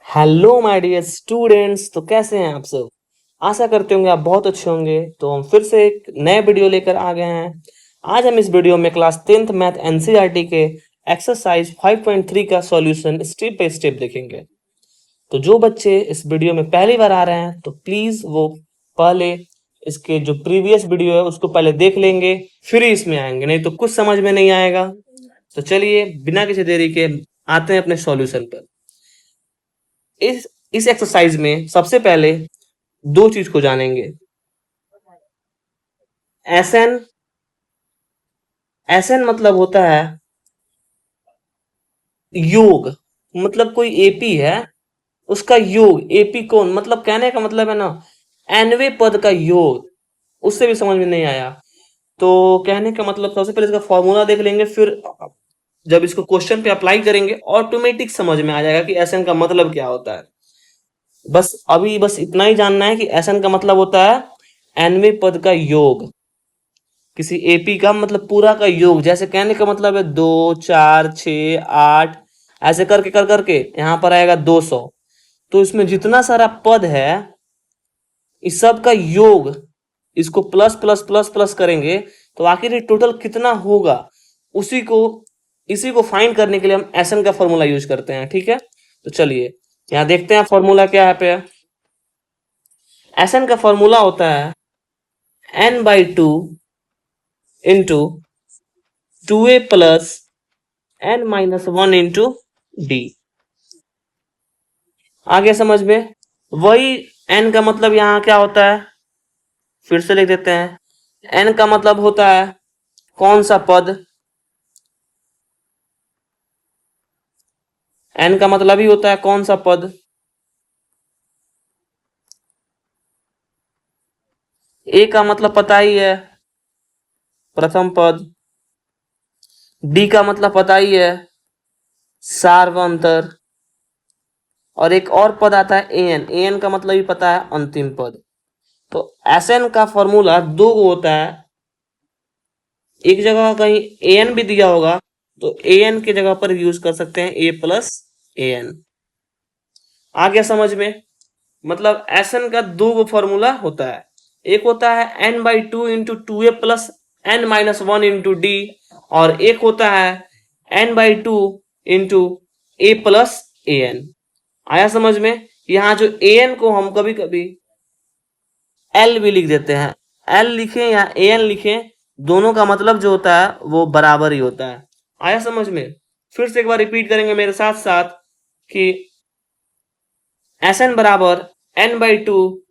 Hello my dear students. तो कैसे हैं आप सब? आशा करते होंगे आप बहुत अच्छे होंगे। तो हम फिर से एक नए वीडियो लेकर आ गए हैं। आज हम इस वीडियो में क्लास 10th मैथ एनसीईआरटी के एक्सरसाइज 5.3 का सॉल्यूशन स्टेप बाय स्टेप देखेंगे। तो जो बच्चे इस वीडियो में पहली बार आ रहे हैं तो प्लीज वो पहले इसके जो प्रीवियस वीडियो है उसको पहले देख लेंगे, फिर ही इसमें आएंगे, नहीं तो कुछ समझ में नहीं आएगा। तो चलिए बिना किसी देरी के आते हैं अपने सॉल्यूशन पर। इस एक्सरसाइज में सबसे पहले दो चीज को जानेंगे। एसएन एसएन मतलब होता है योग। मतलब कोई एपी है, उसका योग। एपी कौन, मतलब कहने का मतलब है ना एनवे पद का योग। उससे भी समझ में नहीं आया तो कहने का मतलब सबसे पहले इसका फॉर्मूला देख लेंगे, फिर जब इसको क्वेश्चन पे अप्लाई करेंगे ऑटोमेटिक समझ में आ जाएगा कि एसएन का मतलब क्या होता है। बस इतना ही जानना है कि एसएन का मतलब होता है एनवे पद का योग। किसी एपी का मतलब पूरा का योग। जैसे कहने का मतलब है 2 4 6 8, ऐसे करके कर करके यहां पर आएगा 200। तो इसमें जितना सारा पद है इस सब का योग, इसको प्लस प्लस प्लस प्लस करेंगे तो आखिर ये टोटल कितना होगा, उसी को इसी को फाइंड करने के लिए हम एसएन का फॉर्मूला यूज करते हैं। ठीक है, तो चलिए यहां देखते हैं फॉर्मूला क्या है पे। एसएन का फॉर्मूला होता है n/2 into 2a plus n-1 into D. आगे समझ में? वही n का मतलब यहाँ क्या होता है, फिर से लिख देते हैं। n का मतलब होता है कौन सा पद। n का मतलब ही होता है कौन सा पद। a का मतलब पता ही है, प्रथम पद। d का मतलब पता ही है, सार्वंतर। और एक और पद आता है an का मतलब भी पता है, अंतिम पद। तो Sn का फॉर्मूला दो होता है। एक जगह कहीं an भी दिया होगा तो an की जगह पर यूज कर सकते हैं a प्लस an। आ गया समझ में? मतलब Sn का दो फॉर्मूला होता है। एक होता है n/2 into 2a plus n-1 into D, और एक होता है n/2 into a plus an। आया समझ में? यहाँ जो an को हम कभी कभी l भी लिख देते हैं। l लिखें या an लिखें, दोनों का मतलब जो होता है वो बराबर ही होता है। आया समझ में? फिर से एक बार रिपीट करेंगे मेरे साथ साथ कि Sn बराबर n/2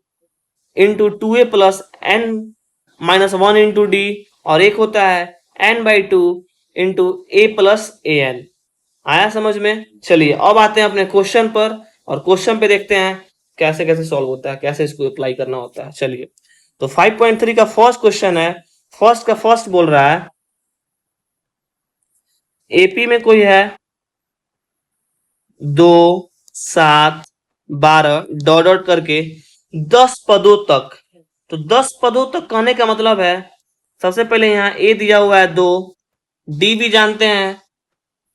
into 2a plus n-1 into D, और एक होता है n/2 into a plus an। आया समझ में? चलिए अब आते हैं अपने क्वेश्चन पर, और क्वेश्चन पे देखते हैं कैसे कैसे सॉल्व होता है, कैसे इसको अप्लाई करना होता है। चलिए, तो 5.3 का फर्स्ट क्वेश्चन है। फर्स्ट का फर्स्ट बोल रहा है एपी में कोई है 2 7 12 डॉट डॉट करके 10 पदों तक। तो 10 पदों तक कहने का मतलब है सबसे पहले यहाँ ए दिया हुआ है 2, डी भी जानते हैं,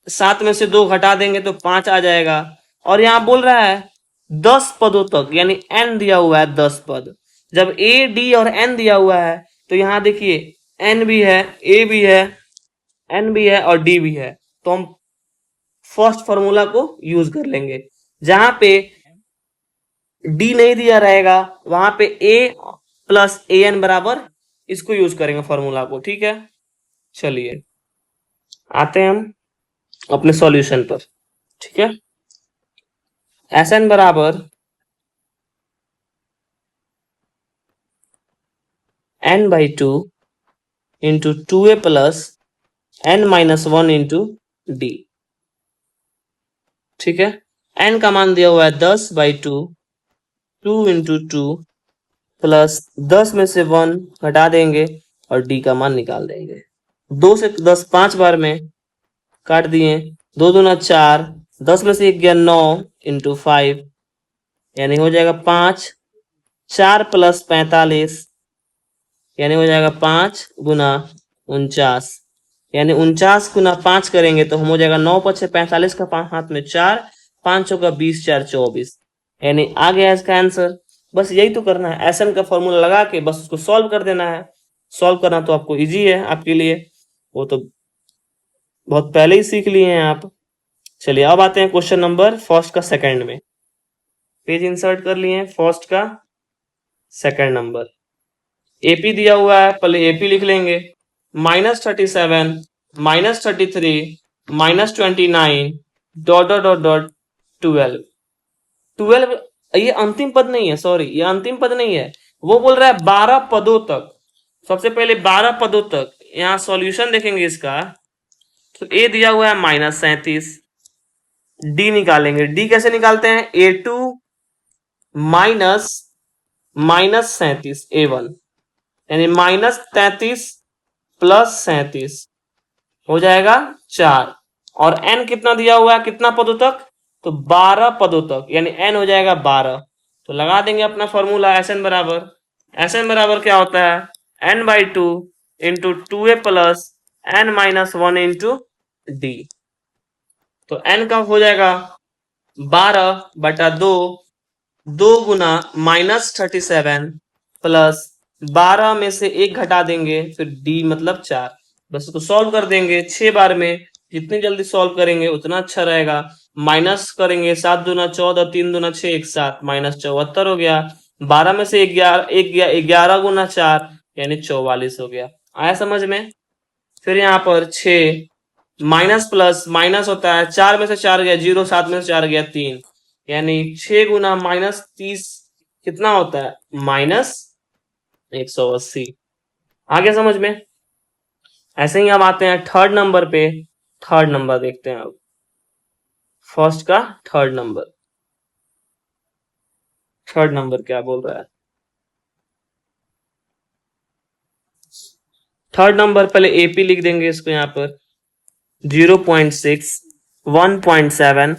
7 में से 2 घटा देंगे तो 5 आ जाएगा। और यहाँ बोल रहा है 10 पदों तक, यानी एन दिया हुआ है 10 पद। जब ए डी और एन दिया हुआ है तो यहाँ देखिए एन भी है, ए भी है, एन भी है और डी भी है। तो हम फर्स्ट फॉर्मूला को यूज कर लेंगे। जहां पे डी नहीं दिया रहेगा वहां पे ए प्लस ए एन बराबर इसको यूज करेंगे फॉर्मूला को। ठीक है, चलिए आते हैं हम अपने सॉल्यूशन पर। ठीक है, एस एन बराबर n/2 into 2a plus n-1 into D. ठीक है, n का मान दिया हुआ है 10/2, 2 इंटू 2 प्लस 10 में से 1 घटा देंगे और डी का मान निकाल देंगे। 2 से 10 5 बार में काट दिए, 2 दूना 4, 10 में से 1 गया 9 इंटू 5, यानी हो जाएगा 5। 4 प्लस 45 यानी हो जाएगा 5 गुना 49, यानी 49 गुना 5 करेंगे तो हम हो जाएगा 9 × 5 = 45 का हाथ में 4, 5 चौका 20, 4 24, यानी आ गया इसका आंसर। बस यही तो करना है, एसएन का फॉर्मूला लगा के बस उसको सॉल्व कर देना है। सॉल्व करना तो आपको इजी है आपके लिए, वो तो बहुत पहले ही सीख लिए हैं आप। चलिए अब आते हैं क्वेश्चन नंबर फर्स्ट का सेकंड में। पेज इंसर्ट कर लिए हैं, फर्स्ट का सेकंड नंबर। एपी दिया हुआ है, पहले एपी लिख लेंगे। -37 -33 -29 डॉट डॉट डॉट डॉट 12। 12 ये अंतिम पद नहीं है, सॉरी ये अंतिम पद नहीं है, वो बोल रहा है 12 पदों तक। सबसे पहले 12 पदों तक, यहाँ सॉल्यूशन देखेंगे इसका, तो ए दिया हुआ है -37, डी निकालेंगे। डी कैसे निकालते हैं, A2 माइनस -37 A1, यानी -33 + 37 हो जाएगा 4। और n कितना दिया हुआ है, कितना पदों तक, तो 12 पदों तक, यानी n हो जाएगा 12। तो लगा देंगे अपना फॉर्मूला, एस एन बराबर क्या होता है, n/2 into 2a plus n-1 into D. तो n का हो जाएगा 12/2, 2 गुना -37 प्लस 12 में से 1 घटा देंगे, फिर d मतलब 4। बस इसको सॉल्व कर देंगे 6 बार में, जितनी जल्दी सॉल्व करेंगे उतना अच्छा रहेगा। माइनस करेंगे, 7 दूना 14, 3 दूना 6, 1 7, -74 हो गया। 12 में से 11 गुना 4, यानी 44 हो गया। आया समझ में। फिर यहाँ पर 6 माइनस प्लस माइनस होता है, 4 में से 4 गया 0, 7 में से 4 गया 3, यानी 6 गुना -30 कितना होता है, -180। आगे समझ में। ऐसे ही हम आते हैं थर्ड नंबर पे। थर्ड नंबर देखते हैं अब, फर्स्ट का थर्ड नंबर। थर्ड नंबर क्या बोल रहा है, थर्ड नंबर पहले एपी लिख देंगे इसको यहाँ पर। 0.6 1.7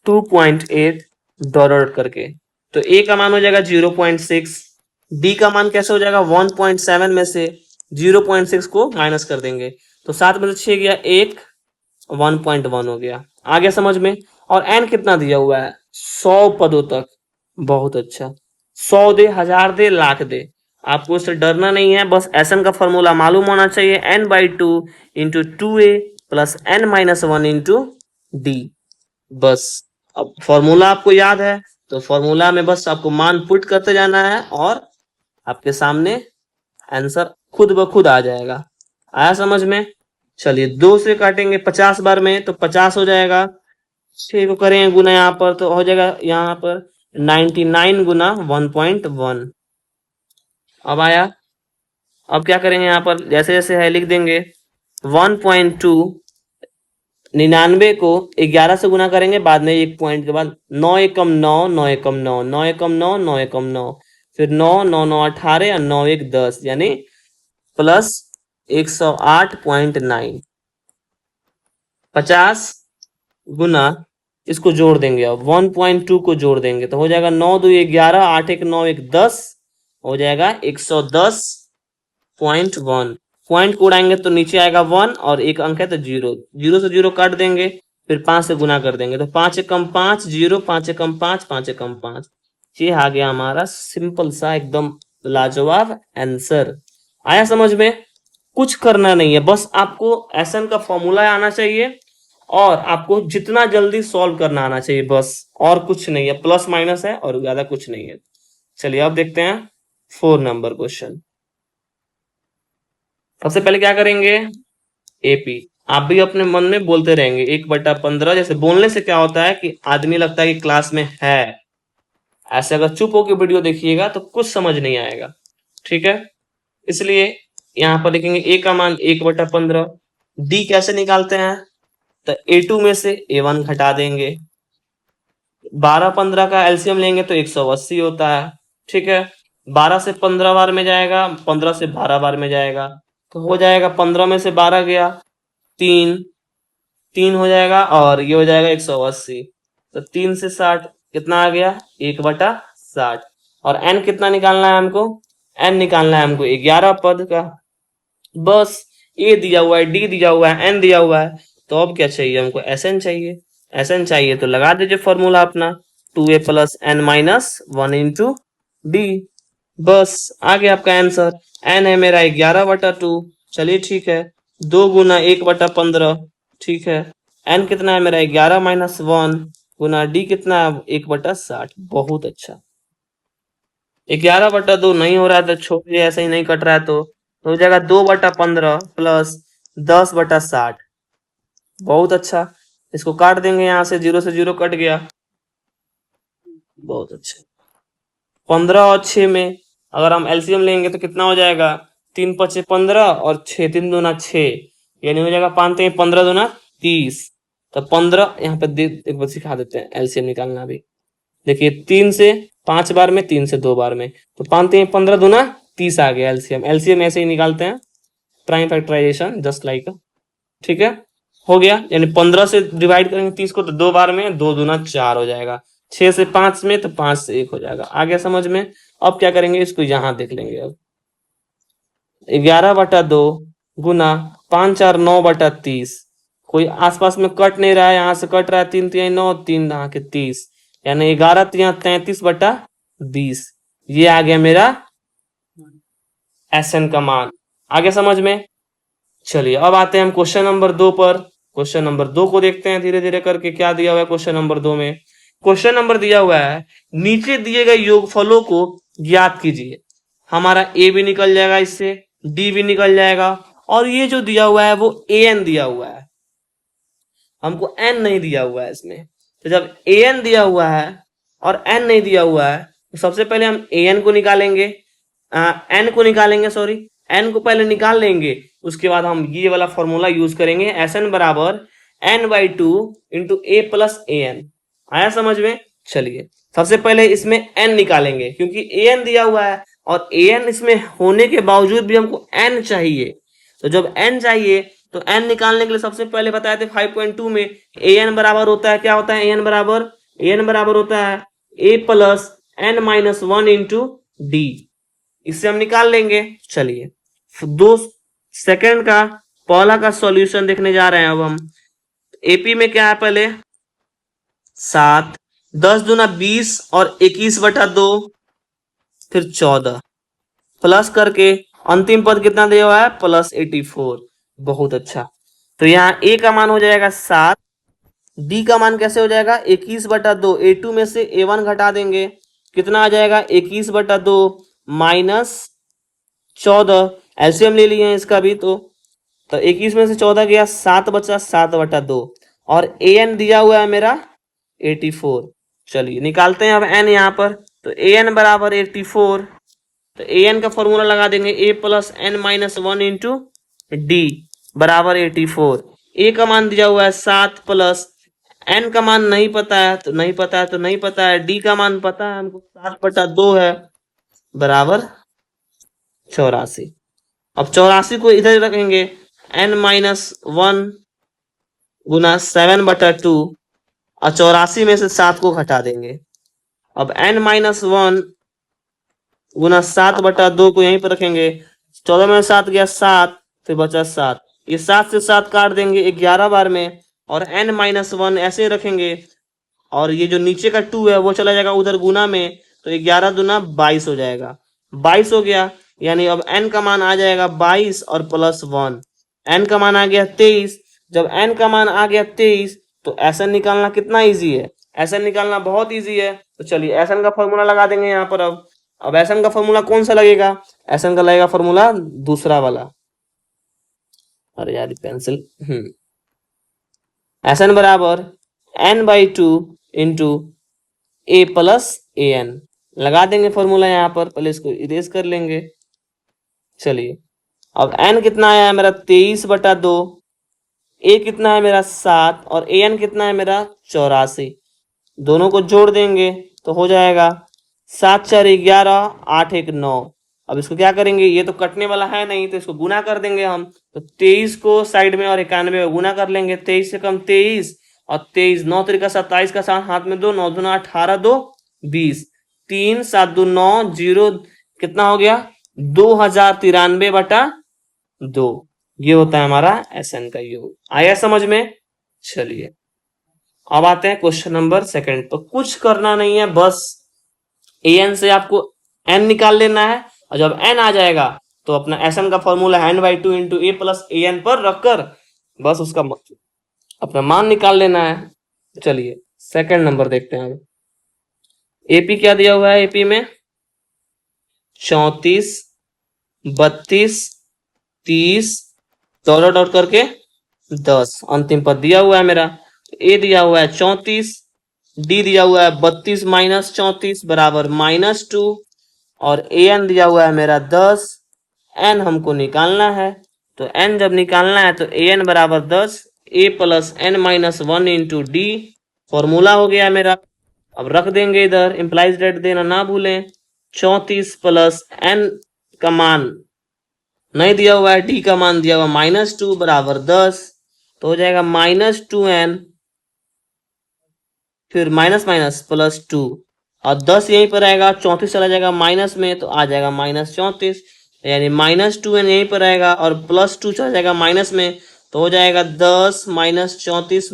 2.8 डॉट डॉट करके, तो ए का मान हो जाएगा 0.6, डी का मान कैसे हो जाएगा, 1.7 में से 0.6 को माइनस कर देंगे, तो 7 में से 6 गया 1, 1.1 हो गया। आ गया समझ में। और एन कितना दिया हुआ है, 100 पदों तक। बहुत अच्छा, 100 दे, 1000 दे, लाख दे, आपको इससे डरना नहीं है। बस एसएन का फॉर्मूला मालूम होना चाहिए, n/2 into 2a plus n-1 into D. बस अब फॉर्मूला आपको याद है, तो फॉर्मूला में बस आपको मान पुट करते जाना है और आपके सामने आंसर खुद ब खुद आ जाएगा। आया समझ में। चलिए 2 से काटेंगे 50 बार में, तो 50 हो जाएगा। 6 को करेंगे गुना यहाँ पर, तो हो जाएगा यहाँ पर 99 गुना 1.1। अब आया, अब क्या करेंगे यहाँ पर, जैसे जैसे है लिख देंगे। 1.2 99 को 11 से गुना करेंगे, बाद में एक पॉइंट के बाद 9 एकम 9, 9 एकम 9, 9 एकम 9, 9 एकम 9, फिर 9 9 9 18 और 9 1 10, यानी प्लस 108.9। 50 गुना, इसको जोड़ देंगे, अब 1.2 को जोड़ देंगे, तो हो जाएगा 9 2 11, 8 1 9 1 10, हो जाएगा 110.1। पॉइंट को उड़ाएंगे तो नीचे आएगा 1 और एक अंक है तो 0, 0 से 0 काट देंगे, फिर 5 से गुना कर देंगे, तो 5 एकम 5 0, 5 एकम 5, 5 एकम 5। ये आ गया हमारा सिंपल सा एकदम लाजवाब आंसर। आया समझ में। कुछ करना नहीं है, बस आपको एसएन का फॉर्मूला आना चाहिए और आपको जितना जल्दी सॉल्व करना आना चाहिए, बस और कुछ नहीं है, प्लस माइनस है और ज्यादा कुछ नहीं है। चलिए अब देखते हैं 4 नंबर क्वेश्चन। सबसे पहले क्या करेंगे, एपी। आप भी अपने मन में बोलते रहेंगे 1/15। जैसे बोलने से क्या होता है कि आदमी लगता है कि क्लास में है, ऐसे अगर चुप होकर वीडियो देखिएगा तो कुछ समझ नहीं आएगा, ठीक है। इसलिए यहाँ पर लिखेंगे ए का मान 1/15। डी कैसे निकालते हैं, तो A2 में से A1 घटा देंगे। 12-15 का एलसीएम लेंगे तो 180 होता है, ठीक है। 12 से 15 बार में जाएगा, 15 से 12 बार में जाएगा, तो हो जाएगा 15 में से 12 गया 3, 3 हो जाएगा और ये हो जाएगा 180, तो 3 से 60 कितना आ गया, 1/60। और n कितना निकालना है हमको, n निकालना है हमको 11 पद का। बस ए दिया हुआ है, डी दिया हुआ है, n दिया हुआ है, तो अब क्या चाहिए हमको, एसएन चाहिए। Sn चाहिए तो लगा दीजिए फॉर्मूला अपना 2a plus n minus 1 into D. बस आ गया आपका आंसर। n है मेरा 11/2। चलिए ठीक है। 2 गुना 1/15। ठीक है। n कितना है मेरा 11 माइनस 1 गुना d कितना है 1/60। बहुत अच्छा। 11/2 नहीं हो रहा है तो छोड़िए, ऐसे ही नहीं कट रहा है तो हो जाएगा 2/15 प्लस 10/60। बहुत अच्छा। इसको काट देंगे, यहाँ से 0 से 0 कट गया। बहुत अच्छा। 15 और 6 में अगर हम एलसीएम लेंगे तो कितना हो जाएगा? 3×5 = 15 और 6×3 = 6, यानी हो जाएगा 5×3 = 15×2 = 30। तो 15 यहाँ पे एक बार सिखा देते हैं एलसीएम निकालना भी। देखिए 3 से 5 बार में, 3 से 2 बार में, तो 5×3 = 15×2 = 30 आ गया एलसीएम। एलसीएम ऐसे ही निकालते हैं, प्राइम फैक्टराइजेशन जस्ट लाइक। ठीक है, हो गया। यानी 15 से डिवाइड करेंगे 30 को तो 2 बार में, 2×2 = 4 हो जाएगा। 6 से 5 में तो 5 से 1 हो जाएगा। आ गया समझ में? अब क्या करेंगे, इसको यहां देख लेंगे। अब 11/2 गुना 5×4 = 9/30। कोई आसपास में कट नहीं रहा है, यहाँ से कट रहा है 3×3 = 9, 3×30, यानी 11×3 = 33/20। ये आ गया मेरा एसएन का मान। आ गया समझ में? चलिए अब आते हैं हम क्वेश्चन नंबर 2 पर। क्वेश्चन नंबर 2 को देखते हैं धीरे धीरे करके क्या दिया हुआ है क्वेश्चन नंबर 2 में। क्वेश्चन नंबर दिया हुआ है, नीचे दिए गए योगफलों को ज्ञात कीजिए। हमारा ए भी निकल जाएगा, इससे डी भी निकल जाएगा, और ये जो दिया हुआ है वो ए एन दिया हुआ है, हमको एन नहीं दिया हुआ है इसमें। तो जब ए एन दिया हुआ है और एन नहीं दिया हुआ है तो सबसे पहले हम ए एन को निकालेंगे, एन को निकालेंगे, सॉरी एन को पहले निकाल लेंगे। उसके बाद हम ये वाला फॉर्मूला यूज करेंगे, एस एन बराबर n/2 into a plus a N. आया समझ में? चलिए सबसे पहले इसमें n निकालेंगे, क्योंकि ए एन दिया हुआ है और ए एन इसमें होने के बावजूद भी हमको n चाहिए। तो जब n चाहिए तो n निकालने के लिए सबसे पहले बताए थे 5.2 में ए एन बराबर होता है, क्या होता है ए एन बराबर होता है a plus n-1 into D. इससे हम निकाल लेंगे। चलिए 2 सेकंड का पहला का सॉल्यूशन देखने जा रहे हैं। अब हम एपी में क्या है, पहले 7, 10×2 = 20 और 21/2, फिर 14 प्लस करके अंतिम पद कितना दिया हुआ है, +84। बहुत अच्छा। तो यहाँ ए का मान हो जाएगा 7, डी का मान कैसे हो जाएगा 21/2। A2 में से A1 घटा देंगे, कितना आ जाएगा 21/2 माइनस 14। एलसीएम ले लिए हैं इसका भी, तो 21 में से 14 गया, 7 बचा, 7/2, और ए एन दिया हुआ है मेरा 84। चलिए निकालते हैं अब एन यहाँ पर। तो ए एन बराबर 84, तो ए एन का फॉर्मूला लगा देंगे a plus n-1 into D बराबर 84। ए का मान दिया हुआ है 7 प्लस n का मान नहीं पता है तो नहीं पता है, तो नहीं पता है। डी का मान पता है हमको 7/2 है, बराबर 84। अब 84 को इधर रखेंगे, n-1 गुना 7/2, और 84 में से 7 को घटा देंगे। अब n-1 गुना 7/2 को यहीं पर रखेंगे, 14 में 7 गया 7, फिर बचा 7। ये 7 से 7 काट देंगे 11 बार में, और n-1 ऐसे ही रखेंगे, और ये जो नीचे का 2 है वो चला जाएगा उधर गुना में, तो 11×2 = 22 हो जाएगा। 22 हो गया, यानी अब n का मान आ जाएगा 22 और +1। n का मान आ गया 23। जब n का मान आ गया 23 तो एसएन निकालना कितना इजी है, एसएन निकालना बहुत इजी है। तो चलिए एसएन का फॉर्मूला लगा देंगे यहाँ पर। अब एसएन का फॉर्मूला कौन सा लगेगा, एसएन का लगेगा फॉर्मूला दूसरा वाला। अरे यार पेंसिल, एसएन बराबर n/2 into a plus a N. लगा देंगे फॉर्मूला यहाँ पर, पहले इसको इरेज कर लेंगे। चलिए अब n कितना आया है मेरा 23/2, ए कितना है मेरा 7, और ए एन कितना है मेरा 84। दोनों को जोड़ देंगे तो हो जाएगा 7×4 = 11, 8×1 = 9। अब इसको क्या करेंगे, ये तो कटने वाला है नहीं, तो इसको गुना कर देंगे हम। तो 23 को साइड में और 91 में गुना कर लेंगे। 23 से कम 23, और 23, 9×3 = 27 का साथ हाथ में 2, 9×2 = 18, 2 20, 3 7 2 9 0, कितना हो गया 2093/2। ये होता है हमारा एसएन का योग। आया समझ में? चलिए अब आते हैं क्वेश्चन नंबर सेकंड। तो कुछ करना नहीं है, बस एन से आपको एन निकाल लेना है, और जब एन आ जाएगा तो अपना एस एन का formula n by two into a plus a n पर रखकर बस उसका अपना मान निकाल लेना है। चलिए सेकंड नंबर देखते हैं। अब एपी क्या दिया हुआ है, एपी में 34, 32, 30 डॉट डॉट करके 10 अंतिम पद दिया हुआ है मेरा। ए दिया हुआ है 34, डी दिया हुआ है 32 माइनस 34 बराबर -2, और ए एन दिया हुआ है मेरा 10। एन हमको निकालना है, तो एन जब निकालना है तो ए एन बराबर 10 A plus N minus 1 into D formula हो गया मेरा। अब रख देंगे इधर, इंप्लाइज डेट देना ना भूलें। 34 प्लस एन का मान नहीं दिया हुआ है, डी का मान दिया हुआ -2 बराबर 10, तो हो जाएगा -2n फिर माइनस माइनस +2, और 10 यहीं पर आएगा, 34 चला जाएगा माइनस में तो आ जाएगा -34, यानी -2n यहीं पर आएगा और +2 चला जाएगा माइनस में तो हो जाएगा 10 - 34 -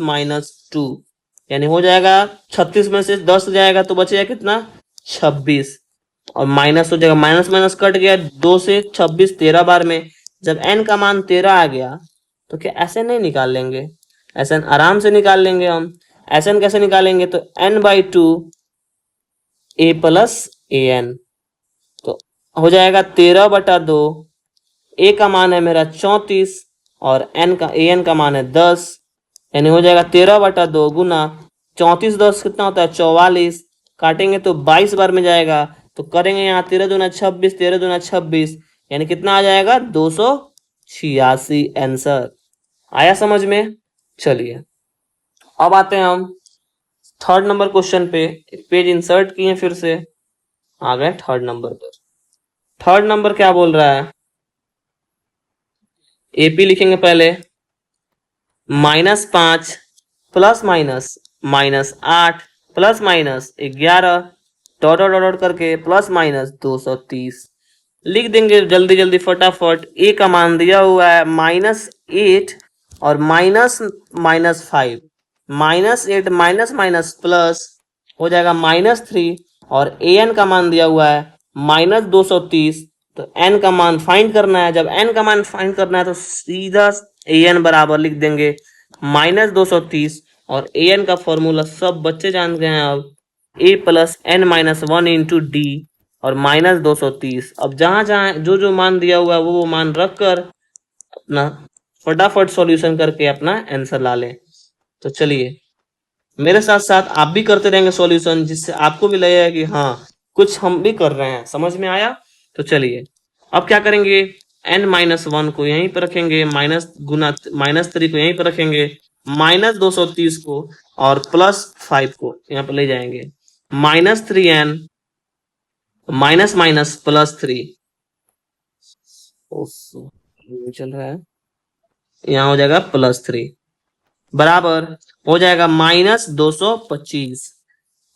2, यानी हो जाएगा 36 में से 10 जाएगा तो बचेगा कितना 26, और माइनस हो जाएगा, माइनस माइनस कट गया, 2 से 26 13 बार में। जब n का मान 13 आ गया तो क्या ऐसे नहीं निकाल लेंगे, ऐसे आराम से निकाल लेंगे हम। ऐसे कैसे निकालेंगे, तो n/2 a plus a N, तो हो जाएगा 13/2, ए का मान है मेरा 34 और एन का ए एन का मान है 10, यानी हो जाएगा 13/2 गुना 34 10 कितना होता है 44, काटेंगे तो 22 बार में जाएगा, तो करेंगे यहाँ 13 दूना 26, 13 दूना 26, यानी कितना आ जाएगा 286 आंसर। आया समझ में। चलिए अब आते हैं हम थर्ड नंबर क्वेश्चन पे। एक पेज इंसर्ट किए, फिर से आ गए थर्ड नंबर पर। थर्ड नंबर क्या बोल रहा है, एपी लिखेंगे पहले -5 plus minus -8 plus minus 11 dot dot dot करके प्लस माइनस 230 लिख देंगे जल्दी जल्दी फटाफट। ए का मान दिया हुआ है -8 और -5, -8 माइनस माइनस प्लस हो जाएगा -3, और ए एन का मान दिया हुआ है -230, तो एन का मान फाइंड करना है। जब एन का मान फाइंड करना है तो सीधा ए एन बराबर लिख देंगे -230, और ए एन का फॉर्मूला सब बच्चे जान गए हैं अब, A plus N minus 1 into D और -230। अब जहां जहां जो जो मान दिया हुआ है वो मान रख कर अपना फटाफट सॉल्यूशन करके अपना आंसर ला लें। तो चलिए मेरे साथ साथ आप भी करते रहेंगे सॉल्यूशन, जिससे आपको भी लगेगा कि हाँ कुछ हम भी कर रहे हैं, समझ में आया। तो चलिए अब क्या करेंगे, n-1 को यहीं पर रखेंगे, माइनस गुना -3 को यहीं पर रखेंगे, -230 को और +5 को यहाँ पर ले जाएंगे, -3n माइनस माइनस +3 चल रहा है, यहाँ हो जाएगा +3 बराबर हो जाएगा -225।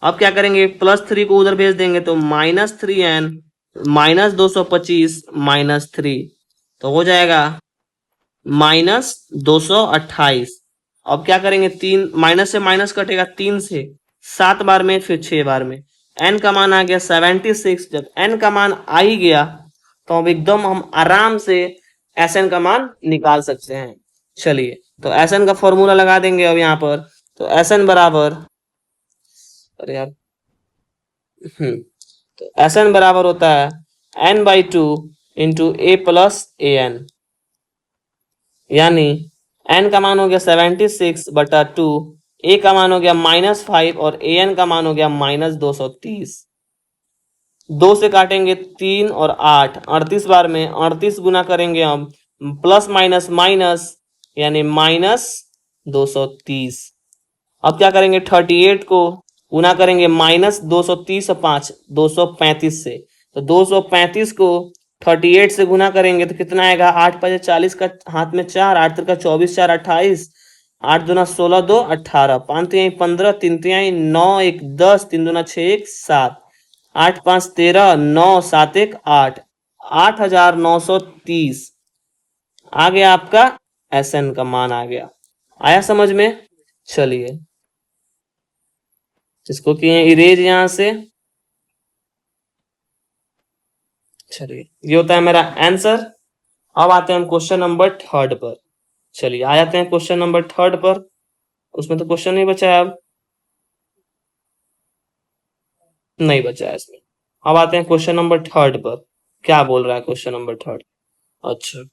अब क्या करेंगे, +3 को उधर भेज देंगे तो -3n -225 -3, तो हो जाएगा -228। अब क्या करेंगे, 3 माइनस से माइनस कटेगा 3 से 7 बार में, फिर 6 बार में। n का मान आ गया 76। जब n का मान आ ही गया तो अब एकदम हम आराम से Sn का मान निकाल सकते हैं। चलिए तो Sn का फॉर्मूला लगा देंगे अब यहाँ पर, तो Sn बराबर, अरे यार तो Sn बराबर होता है n/2 into a plus a N, यानी n का मान हो गया 76/2, ए का मान हो गया -5 और ए एन का मान हो गया -230। 2 से काटेंगे 3 और 8, 38 बार में, 38 गुना करेंगे हम, प्लस माइनस माइनस यानी -230। अब क्या करेंगे, 38 को गुना करेंगे -230 और 5 235 से, तो 235 को 38 से गुना करेंगे तो कितना आएगा, 8 5 40 का हाथ में 4, 8 3 24, 4 28, 8 दूना 16, 2 18, 5 तिहाई 15, 3 तिहाई 9, 1 10, 3 दूना 6 1 7, 8 5 13, 9 7 1 8, 8930 आ गया आपका Sn का मान आ गया। आया समझ में। चलिए इसको किए इरेज यहां से। चलिए ये होता है मेरा आंसर। अब आते हैं हम क्वेश्चन नंबर 3 पर। चलिए आ जाते हैं क्वेश्चन नंबर 3 पर। उसमें तो क्वेश्चन नहीं बचा है, अब नहीं बचा है इसमें। अब आते हैं क्वेश्चन नंबर 3 पर। क्या बोल रहा है क्वेश्चन नंबर 3? अच्छा,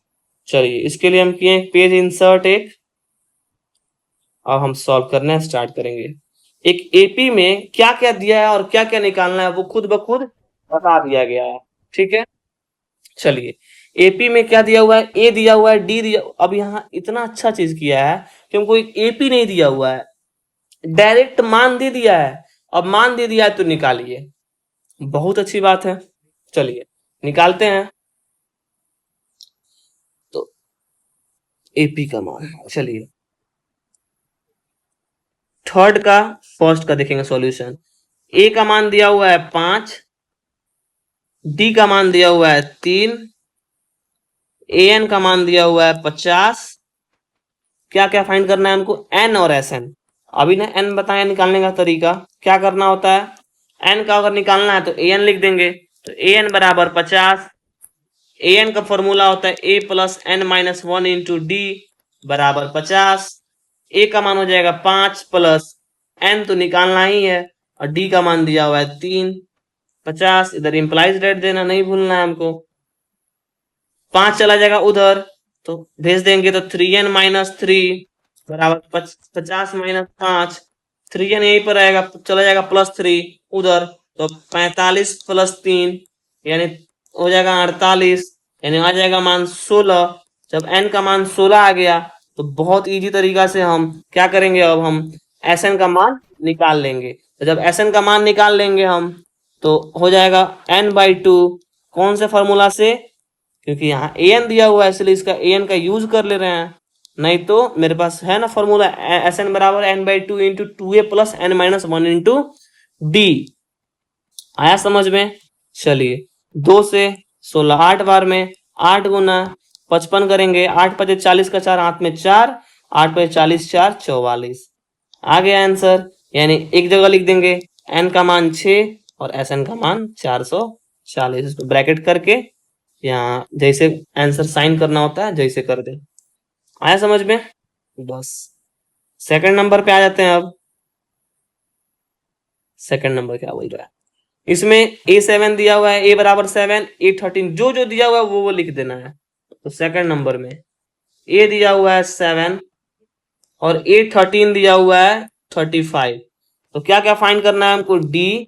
चलिए इसके लिए हम किए पेज इंसर्ट एक। अब हम सॉल्व करना स्टार्ट करेंगे। एक एपी में क्या क्या दिया है और क्या क्या निकालना है वो खुद ब खुद बता दिया गया है। ठीक है, चलिए एपी में क्या दिया हुआ है, ए दिया हुआ है, डी दिया। अब यहाँ इतना अच्छा चीज किया है कि हमको एक एपी नहीं दिया हुआ है, डायरेक्ट मान दे दिया है। अब मान दे दिया है तो निकालिए, बहुत अच्छी बात है। चलिए निकालते हैं। तो एपी का मान, चलिए थर्ड का फर्स्ट का देखेंगे सॉल्यूशन। ए का मान दिया हुआ है 5, डी का मान दिया हुआ है 3, ए एन का मान दिया हुआ है 50। क्या क्या फाइंड करना है हमको, एन और एस एन। अभी ना एन बताया निकालने का तरीका क्या करना होता है। एन का अगर निकालना है तो ए एन लिख देंगे, तो ए एन बराबर 50। ए एन का फॉर्मूला होता है A plus N minus 1 into D बराबर 50। ए का मान हो जाएगा 5 प्लस एन तो निकालना ही है, और डी का मान दिया हुआ है 3। 50 इधर इंप्लाइज रेट देना नहीं भूलना है हमको। 5 चला जाएगा उधर तो भेज देंगे, तो 3n माइनस 3 बराबर 50 माइनस 5। 3n यहीं पर आएगा, चला जाएगा +3 उधर, तो 45 प्लस 3 यानी हो जाएगा 48, यानी आ जाएगा मान 16। जब n का मान 16 आ गया तो बहुत इजी तरीका से हम क्या करेंगे, अब हम Sn का मान निकाल लेंगे। तो जब Sn का मान निकाल लेंगे हम तो हो जाएगा n/2। कौन से फॉर्मूला से, क्योंकि यहाँ ए एन दिया हुआ है इसलिए इसका ए एन का यूज कर ले रहे हैं। नहीं तो मेरे पास है ना फॉर्मूला, एस एन बराबर n/2 into 2a plus n minus 1 into D. आया समझ में? चलिए 2 से 16 8 बार में 8 गुना 55 करेंगे, 8 5 40 का 4 हाथ में 4, 8 5 40 4 44 आ गया आंसर। यानी एक जगह लिख देंगे n का मान 6 और एस एन का मान 440। इसको ब्रैकेट करके यहाँ जैसे आंसर साइन करना होता है जैसे कर दे। आया समझ में? बस सेकंड नंबर पे आ जाते हैं। अब सेकंड नंबर क्या बोल रहा है, इसमें A7 दिया हुआ है, A बराबर 7, A13 जो जो दिया हुआ है वो लिख देना है। तो सेकंड नंबर में A दिया हुआ है 7 और A13 दिया हुआ है 35। तो क्या क्या फाइंड करना है हमको, D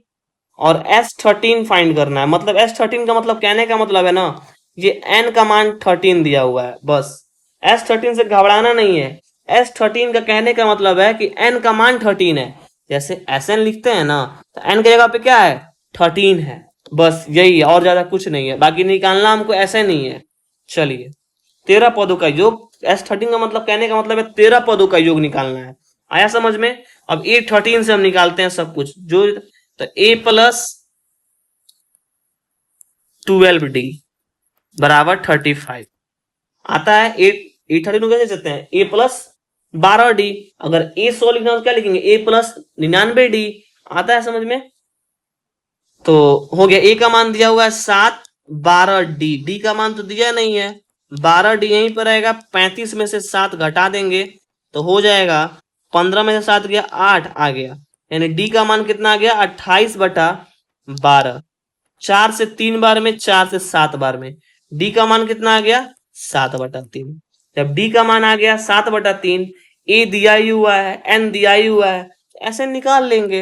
और S13 फाइंड करना है। मतलब S13 का मतलब कहने का मतलब है ना, ये n का मान 13 दिया हुआ है, बस S13 से घबराना नहीं है। S13 का कहने का मतलब है कि n का मान 13 है। जैसे Sn लिखते हैं ना, तो n की जगह पे क्या है, 13 है, बस यही है, और ज्यादा कुछ नहीं है। बाकी निकालना हमको ऐसे नहीं है। चलिए 13 पदों का योग, S13 का मतलब कहने का मतलब है 13 पदों का योग निकालना है। आया समझ में? अब A13 से हम निकालते हैं सब कुछ जो, तो A प्लस 12D बराबर 35 आता है। A13 कैसे सकते हैं, A प्लस 12D। अगर A 100 लिखना तो क्या लिखेंगे, A प्लस 99D। आता है समझ में? तो हो गया, A का मान दिया हुआ है 7, 12D, D का मान तो दिया नहीं है, 12D यहीं पर आएगा। 35 में से 7 घटा देंगे तो हो जाएगा 15 में से 7 गया 8 आ गया, यानी D का मान कितना आ गया, 28/12। 4 से 3 बार में, 4 से 7 बार में D का मान कितना आ गया, 7/3। जब D का मान आ गया 7/3, A दिया ही हुआ है, N दिया ही हुआ है, ऐसे निकाल लेंगे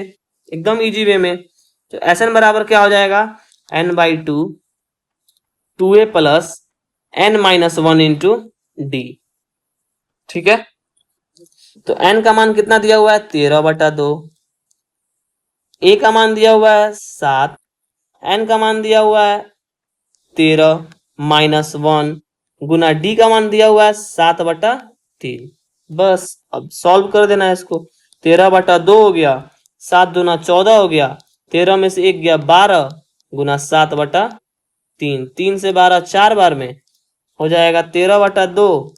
एकदम इजी वे में। तो Sn बराबर क्या हो जाएगा, n/2 2a plus n minus 1 into D. ठीक है, तो n का मान कितना दिया हुआ है, 13/2। a का मान दिया हुआ है 7, n का मान दिया हुआ है 13 माइनस 1 गुना d का मान दिया हुआ है 7/3। बस अब सॉल्व कर देना है इसको। 13/2 हो गया, 7 दूना 14 हो गया, 13 में से 1 गया 12 गुना 7/3। 3 से 12 4 बार में हो जाएगा 13/2,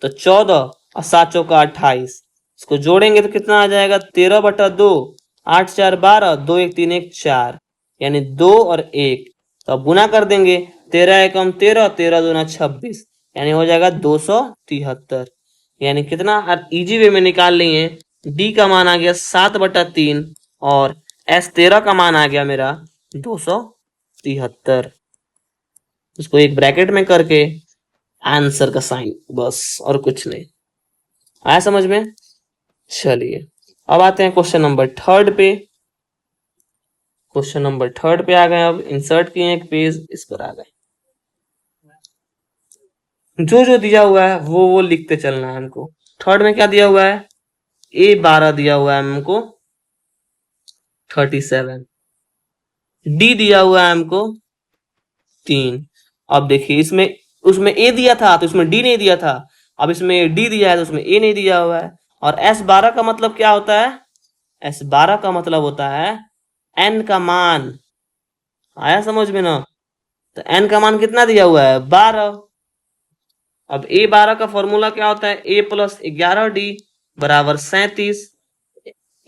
तो 14 और 7 चौका 28। इसको जोड़ेंगे तो कितना आ जाएगा, 13/2 8 4 12, 2 1 3 1 4, यानी 2 और 1। तो अब गुना कर देंगे, 13 एकम 13, 13 दूना 26, यानी हो जाएगा 273। यानी कितना इजी वे में निकाल लिए। डी का मान आ गया 7/3 और S13 का मान आ गया मेरा 273। इसको एक ब्रैकेट में करके आंसर का साइन, बस और कुछ नहीं। आया समझ में? चलिए अब आते हैं क्वेश्चन नंबर थर्ड पे। क्वेश्चन नंबर थर्ड पे आ गए, अब इंसर्ट किए एक पेज, इस पर आ गए। जो जो दिया हुआ है वो लिखते चलना है हमको। थर्ड में क्या दिया हुआ है? A12 दिया हुआ है हमको 37, डी दिया हुआ है हमको 3। अब देखिए इसमें, उसमें ए दिया था तो इसमें डी नहीं दिया था, अब इसमें डी दिया है तो उसमें ए नहीं दिया हुआ है। और S12 का मतलब क्या होता है? S12 का मतलब होता है n का मान। आया समझ में ना? तो n का मान कितना दिया हुआ है? 12। अब A12 का फॉर्मूला क्या होता है? A प्लस 11D बराबर 37।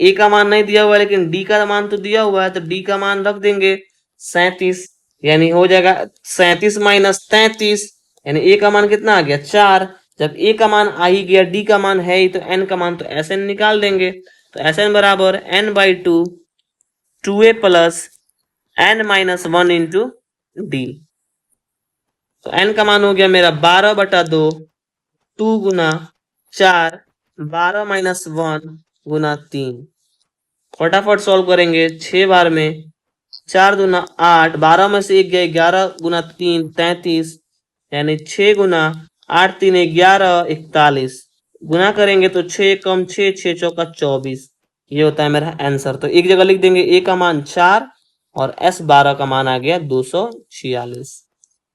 ए का मान नहीं दिया हुआ है लेकिन डी का मान तो दिया हुआ है, तो डी का मान रख देंगे 37, यानी हो जाएगा 37 माइनस 33, यानी ए का मान कितना आ गया? 4। जब ए का मान आ ही गया, डी का मान है ही, तो एन का मान तो एस एन निकाल देंगे। तो एस एन बराबर n/2 2a plus n-1 into D. तो n का मान हो गया मेरा 12/2, 2 गुना 4, 12 माइनस 1 गुना 3। फटाफट सॉल्व करेंगे 6 बार में। 4 दूना 8, 12 में से 1 गया 11 गुना 3 33, यानी 6 गुना 8 3 11 41। गुना करेंगे तो 6 कम 6 6 चौका 24। ये होता है मेरा आंसर। तो एक जगह लिख देंगे ए का मान 4 और S12 का मान आ गया 246।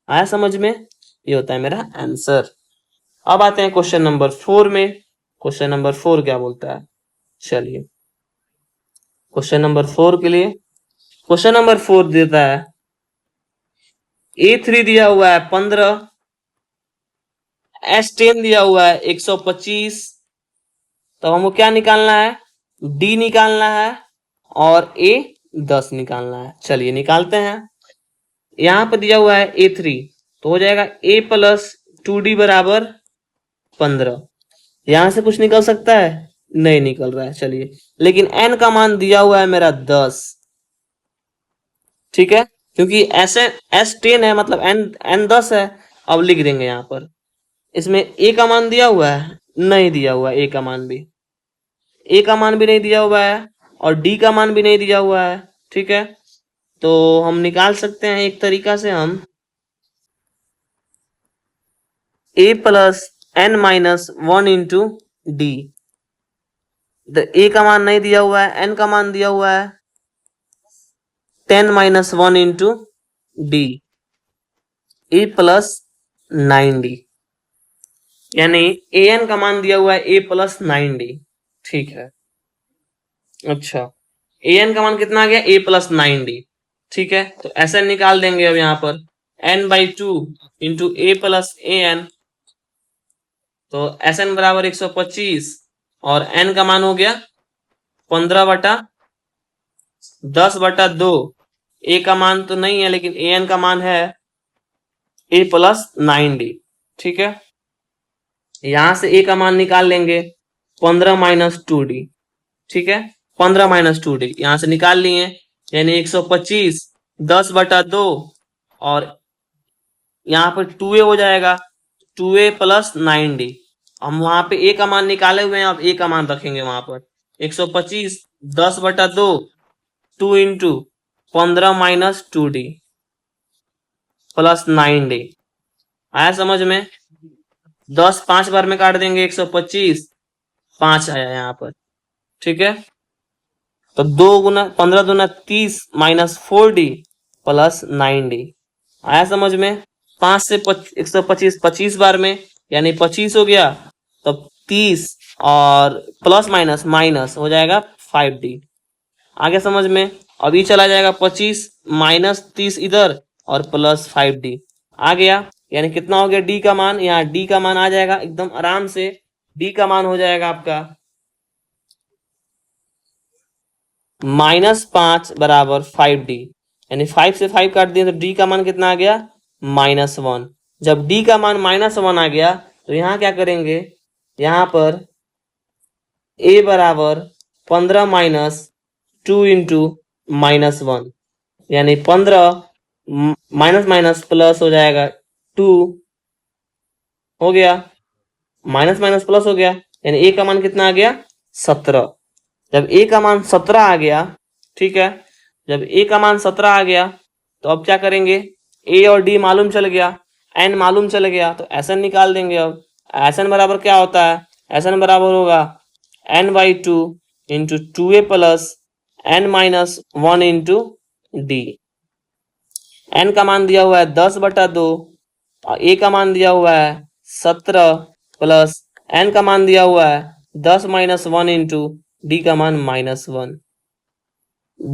आया समझ में? ये होता है मेरा आंसर। अब आते हैं क्वेश्चन नंबर 4 में। क्वेश्चन नंबर 4 क्या बोलता है? चलिए क्वेश्चन नंबर 4 के लिए, क्वेश्चन नंबर 4 देता है A3 दिया हुआ है 15, S10 दिया हुआ है 125। तो हमको क्या निकालना है? D निकालना है और A10 निकालना है। चलिए निकालते हैं। यहां पर दिया हुआ है A3, तो हो जाएगा A प्लस 2D बराबर 15। यहां से कुछ निकल सकता है? नहीं निकल रहा है। चलिए, लेकिन n का मान दिया हुआ है मेरा 10, ठीक है, क्योंकि S10 है मतलब n 10 है। अब लिख देंगे यहाँ पर। इसमें a का मान दिया हुआ है? नहीं दिया हुआ है। a का मान भी, a का मान भी नहीं दिया हुआ है और d का मान भी नहीं दिया हुआ है, ठीक है। तो हम निकाल सकते हैं एक तरीका से, हम a plus n-1 into D. तो a का मान नहीं दिया हुआ है, n का मान दिया हुआ है 10-1 इंटू डी, ए प्लस 9d, यानी an का मान दिया हुआ है a प्लस 9d, ठीक है। अच्छा, an का मान कितना आ गया? a प्लस 9d, ठीक है। तो ऐसा निकाल देंगे अब यहाँ पर n/2 into a plus an। तो Sn बराबर 125 और n का मान हो गया 15/10/2। a का मान तो नहीं है लेकिन an का मान है a प्लस 9d, ठीक है। यहां से a का मान निकाल लेंगे 15 माइनस 2d, ठीक है। 15 माइनस 2d यहां से निकाल लिए, यानी 125 10/2 और यहाँ पर 2a हो जाएगा 2a प्लस 9d। हम वहां पे a का मान निकाले हुए हैं, अब a का मान रखेंगे वहां पर। 125 10/2 2 into 15 minus 2d plus 9d। आया समझ में? 10 5 बार में काट देंगे, 125 5 आया यहाँ पर, ठीक है। तो 2 गुना 15 दूना 30 माइनस 4d प्लस 9d। आया समझ में? 5 से 125 25 बार में, यानी 25 हो गया, तब 30 और प्लस माइनस माइनस हो जाएगा 5d। आगे समझ में? अब ये चला जाएगा 25 माइनस 30 इधर और प्लस 5d आ गया, यानी कितना हो गया d का मान? यहाँ d का मान आ जाएगा एकदम आराम से। d का मान हो जाएगा आपका -5 बराबर 5d, यानी 5 से 5 काट दिए तो d का मान कितना आ गया -1। जब d का मान -1 आ गया तो यहाँ क्या करेंगे, यहाँ पर a बराबर 15 माइनस 2 इंटू -1, यानी 15 माइनस माइनस प्लस हो जाएगा 2, हो गया माइनस माइनस प्लस हो गया, यानी a का मान कितना आ गया 17। जब a का मान 17 आ गया, ठीक है, जब a का मान 17 आ गया तो अब क्या करेंगे, a और d मालूम चल गया, n मालूम चल गया, तो Sn निकाल देंगे। अब Sn बराबर क्या होता है, Sn बराबर होगा n/2 into 2a plus n-1 into D. n का मान दिया हुआ है 10/2 और a का मान दिया हुआ है 17 प्लस n का मान दिया हुआ है 10-1 इंटू डी का मान -1।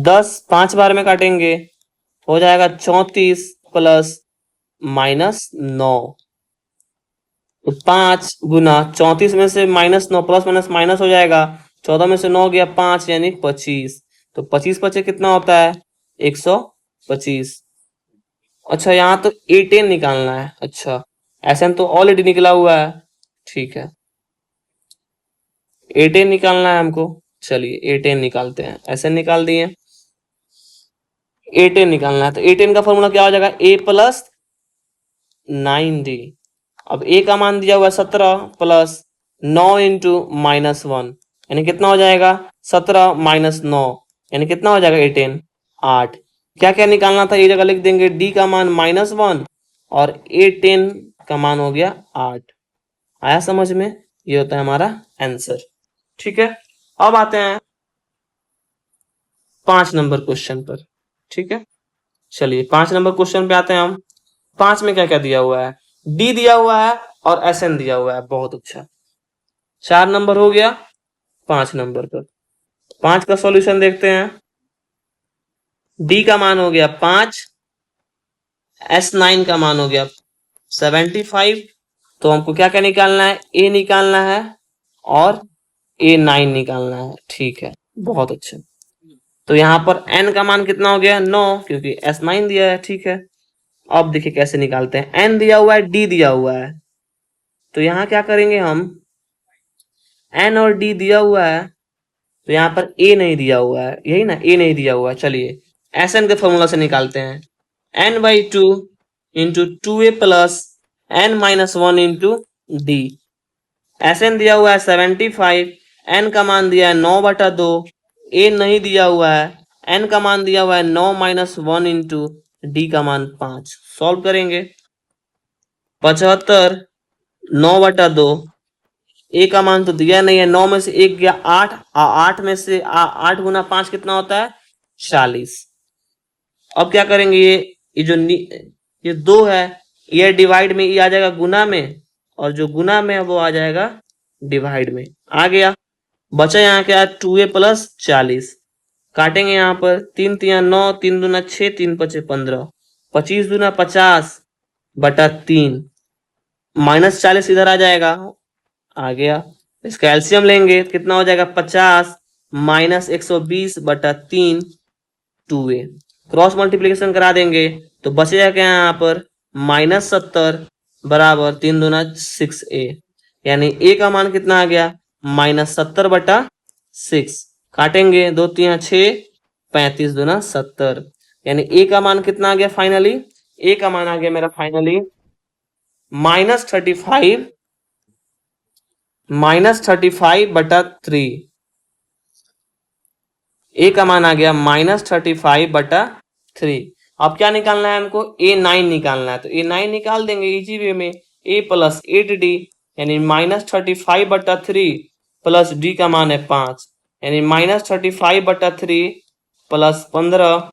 10 5 बार में काटेंगे, हो जाएगा 34 प्लस -9, तो 5 गुना 34 में से -9 प्लस माइनस माइनस हो जाएगा, 14 में से 9 गया 5 यानी 25, तो 25 पचे कितना होता है 125। अच्छा यहाँ तो A10 निकालना है, अच्छा Sn तो ऑलरेडी निकला हुआ है, ठीक है A10 निकालना है हमको, चलिए A10 निकालते हैं, Sn निकाल दिए, A10 निकालना है तो A10 का फॉर्मूला क्या हो जाएगा a प्लस 9d। अब a का मान दिया हुआ है 17 प्लस 9 इंटू -1, यानी कितना हो जाएगा 17 माइनस 9, यानी कितना हो जाएगा A10 8। क्या क्या निकालना था, ये जगह लिख देंगे, d का मान -1 और A10 का मान हो गया 8। आया समझ में, ये होता है हमारा आंसर, ठीक है। अब आते हैं 5 नंबर क्वेश्चन पर, ठीक है, चलिए 5 नंबर क्वेश्चन पे आते हैं हम। 5 में क्या क्या दिया हुआ है, डी दिया हुआ है और Sn दिया हुआ है, बहुत अच्छा, 4 नंबर हो गया। 5 नंबर पर 5 का सॉल्यूशन देखते हैं। डी का मान हो गया 5, S9 का मान हो गया 75, तो हमको क्या क्या निकालना है, ए निकालना है और A9 निकालना है, ठीक है, बहुत अच्छा। तो यहाँ पर n का मान कितना हो गया 9, क्योंकि S9 दिया है, ठीक है। अब देखिए कैसे निकालते हैं, n दिया हुआ है d दिया हुआ है, तो यहाँ क्या करेंगे हम, n और d दिया हुआ है तो यहाँ पर a नहीं दिया हुआ है, यही ना, a नहीं दिया हुआ है, चलिए Sn के फॉर्मूला से निकालते हैं, n/2 into 2a plus n-1 into D. Sn दिया हुआ है 75, n का मान दिया है 9/2, a नहीं दिया हुआ है, n का मान दिया हुआ है 9-1 इंटू डी का मान 5। सॉल्व करेंगे, 75 9/2, ए का मान तो दिया नहीं है, 9 में से 1 गया 8, 8 में से 8 गुना 5 कितना होता है 40। अब क्या करेंगे, ये जो ये 2 है, ये डिवाइड में, ये आ जाएगा गुना में, और जो गुना में है वो आ जाएगा डिवाइड में, आ गया। बचा यहाँ क्या 2a प्लस 40, काटेंगे यहाँ पर 3 3 9, 3 दूना 6, 3 5 15, 25 दूना 50/3, -40 इधर आ जाएगा, आ गया। इसका एलसीएम लेंगे कितना हो जाएगा 50 माइनस 120/3 2a, क्रॉस मल्टीप्लीकेशन करा देंगे तो बचेगा क्या यहाँ पर -70 बराबर 3 दूना 6a, यानी a का मान कितना आ गया -70/6। काटेंगे 2 3 6, 35 दूना 70, यानी a का मान कितना आ गया फाइनली, a का मान आ गया मेरा फाइनली -35/3, ए का मान आ गया -35/3। अब क्या निकालना है हमको, A9 निकालना है, तो A9 निकाल देंगे इजी वे में, a प्लस 8d, यानी -35/3 प्लस d का मान है 5, यानी -35/3 प्लस 15,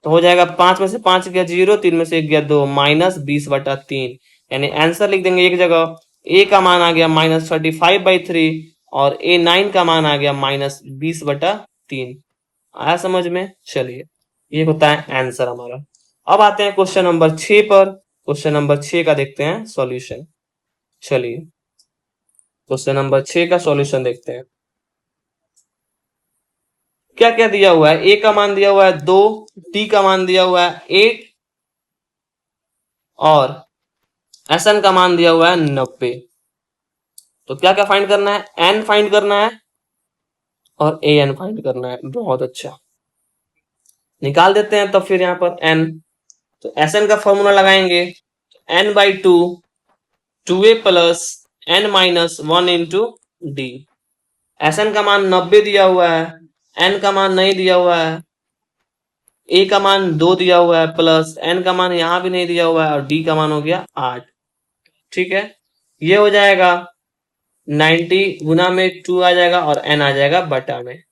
तो हो जाएगा 5 में से 5 गया 0, 3 में से 1 गया 2, -20/3, यानी आंसर लिख देंगे एक जगह, a का मान आ गया -35/3 और A9 का मान आ गया -20/3। आया समझ में, चलिए ये होता है आंसर हमारा। अब आते हैं क्वेश्चन नंबर 6 पर, क्वेश्चन नंबर 6 का देखते हैं सॉल्यूशन, चलिए क्वेश्चन नंबर 6 का सॉल्यूशन देखते हैं। क्या क्या दिया हुआ है, ए का मान दिया हुआ है 2, टी का मान दिया हुआ है 8 और एसएन का मान दिया हुआ है 90। तो क्या क्या फाइंड करना है, एन फाइंड करना है और ए एन फाइंड करना है। बहुत अच्छा, निकाल देते हैं। तो फिर यहाँ पर एन, तो एस एन का फॉर्मूला लगाएंगे, n by two a plus N minus 1 into d. S n का मान 90 दिया हुआ है, एन का मान नहीं दिया हुआ है, ए का मान 2 दिया हुआ है, प्लस एन का मान यहां भी नहीं दिया हुआ है और डी का मान हो गया 8। ठीक है, ये हो जाएगा 90 गुना में 2 आ जाएगा और एन आ जाएगा बटा में।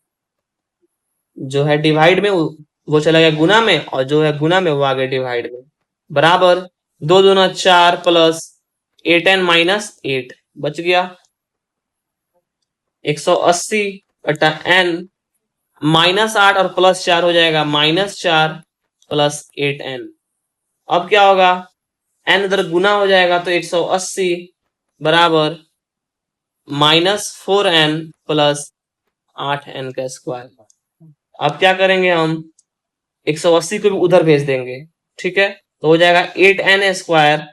जो है डिवाइड में वो चला गया गुना में, और जो है गुना में वो आ गया डिवाइड में। बराबर 2 दूना 4 प्लस 8 एन माइनस 8 बच गया 180 बटा एन माइनस 8 और प्लस 4 हो जाएगा -4 प्लस 8n। अब क्या होगा, n इधर गुना हो जाएगा तो 180 बराबर -4n प्लस 8n का स्क्वायर। अब क्या करेंगे हम, 180 को भी उधर भेज देंगे। ठीक है, तो हो जाएगा 8n स्क्वायर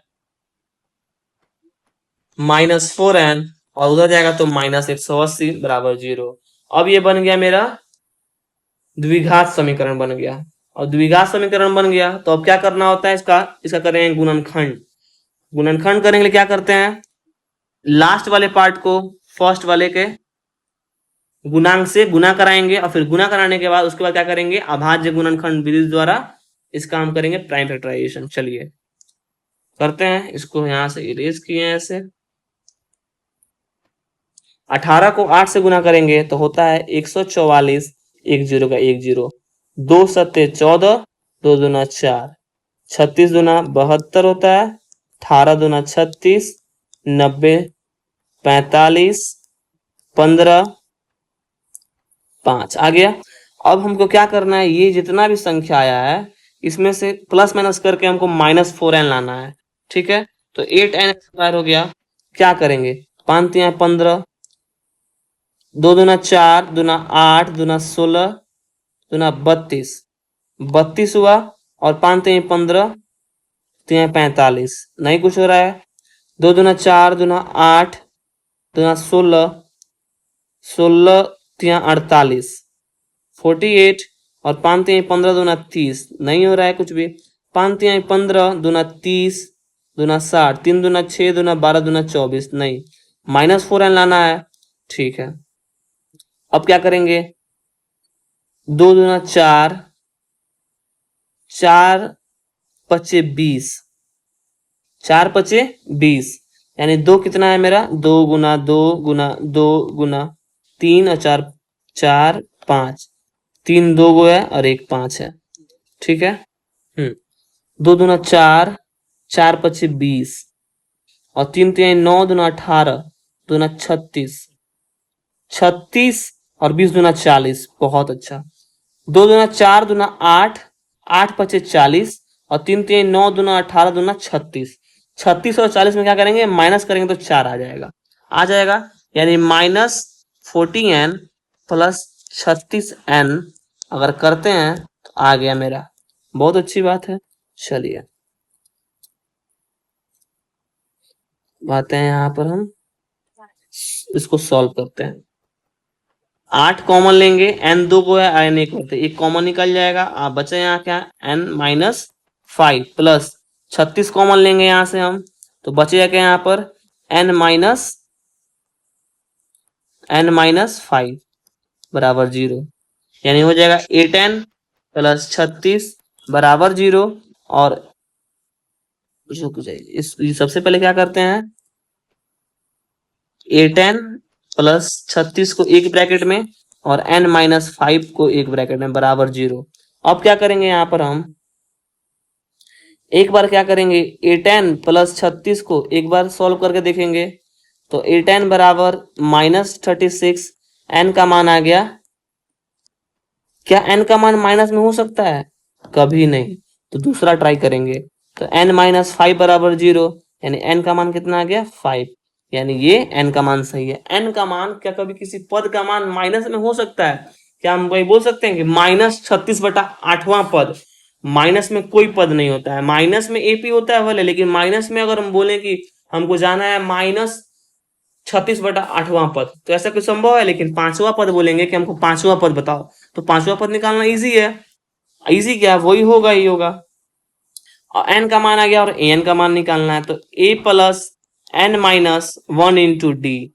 -4n और उधर जाएगा तो -180 बराबर 0। अब ये बन गया मेरा द्विघात समीकरण बन गया। और द्विघात समीकरण बन गया तो अब क्या करना होता है, इसका करेंगे गुणनखंड। गुणनखंड करने के लिए क्या करते हैं, लास्ट वाले पार्ट को फर्स्ट वाले के गुणांक से गुना कराएंगे और फिर गुना कराने के बाद उसके बाद क्या करेंगे, अभाज्य गुणनखंड विधि द्वारा इसका हम करेंगे प्राइम फैक्टराइजेशन। चलिए करते हैं, इसको यहां से इरेज किए हैं ऐसे। 18 को 8 से गुना करेंगे तो होता है 144, 10 का 10, 2 सत्ते 14, 2 दूना 4, 36 दूना 72 होता है, 18 दूना 36, 90, 45, 15, 5 आ गया। अब हमको क्या करना है, ये जितना भी संख्या आया है इसमें से प्लस माइनस करके हमको -4n लाना है। ठीक है, तो 8n स्क्वायर हो गया। क्या करेंगे, 5 3 15, 2 दूना 4, दूना 8, दूना 16, दूना 32, 32 हुआ और 5 3 15, 3 45, नहीं कुछ हो रहा है। 2 दूना 4, दूना 8, दूना 16, 16 3 48, 48 और 5 3 15 दूना 30, नहीं हो रहा है कुछ भी। 5 3 15 दूना 30, दूना 60, 3 दूना 6, दूना 12, दूना 24, नहीं, -4n लाना है। ठीक है, अब क्या करेंगे, 2 दूना 4, 4 पचे 20, 4 पचे 20, यानी 2 कितना है मेरा, 2 गुना 2 गुना 2 गुना 3 और 4 4 5, 3 2 गो है और 1 5 है। ठीक है, 2 दूना 4, 4 पचे 20 और 3 3 9 दूना 18, दूना 36, 36 और 20 दूना 40, बहुत अच्छा। 2 दूना 4 दूना 8, 8 पचे 40 और 3 3 9 दूना 18, दूना 36, 36 और 40 में क्या करेंगे, माइनस करेंगे तो 4 आ जाएगा, यानी -40n प्लस 36n अगर करते हैं तो आ गया मेरा। बहुत अच्छी बात है। चलिए आते हैं यहाँ पर, हम इसको सॉल्व करते हैं। 8 कॉमन लेंगे, n 2 को है, n 1 होते, एक कॉमन निकल जाएगा। आप बचे यहाँ क्या, n -5 प्लस 36 कॉमन लेंगे यहाँ से हम, तो बचेगा क्या यहाँ पर, n -5 बराबर 0, यानी हो जाएगा 8n प्लस 36 बराबर 0। और इस सबसे पहले क्या करते हैं, 8n प्लस 36 को एक ब्रैकेट में और n -5 को एक ब्रैकेट में बराबर 0। अब क्या करेंगे यहाँ पर, हम एक बार क्या करेंगे, 8n प्लस 36 को एक बार सॉल्व करके देखेंगे। तो 8n बराबर -36, n का मान आ गया। क्या n का मान माइनस में हो सकता है, कभी नहीं। तो दूसरा ट्राई करेंगे, तो n -5 बराबर 0, यानी n का मान कितना आ गया, 5, यानी ये n का मान सही है। n का मान क्या कभी किसी पद का मान माइनस में हो सकता है, क्या हम वही बोल सकते हैं कि -36/8वां पद, माइनस में कोई पद नहीं होता है, माइनस में एपी होता है भले, लेकिन माइनस में अगर हम बोले कि हमको जाना है -36/8वां पद, तो ऐसा कोई संभव है? लेकिन पांचवा पद बोलेंगे कि हमको पांचवा पद बताओ, तो पांचवा पद निकालना इजी है। इजी क्या है, वही होगा ही होगा। और एन का मान आ गया और ए एन का मान निकालना है, तो A plus N minus 1 into D.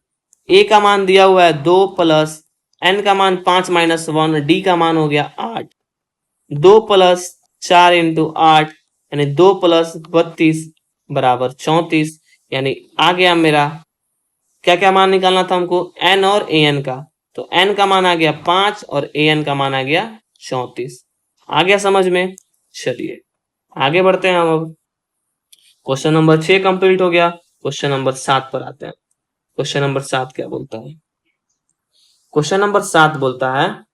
A का मान दिया हुआ है 2 प्लस एन का मान 5 माइनस 1, डी का मान हो गया 8। 2 प्लस 4 इंटू 8 यानी 2 प्लस 32 बराबर 34। यानी आ गया मेरा, क्या क्या मान निकालना था हमको, एन और ए एन का। तो एन का मान आ गया 5 और ए एन का मान आ गया 34। आ गया समझ में? चलिए आगे बढ़ते हैं हम अब। क्वेश्चन नंबर 6 कंप्लीट हो गया। क्वेश्चन नंबर 7 पर आते हैं। क्वेश्चन नंबर 7 क्या बोलता है? क्वेश्चन नंबर 7 बोलता है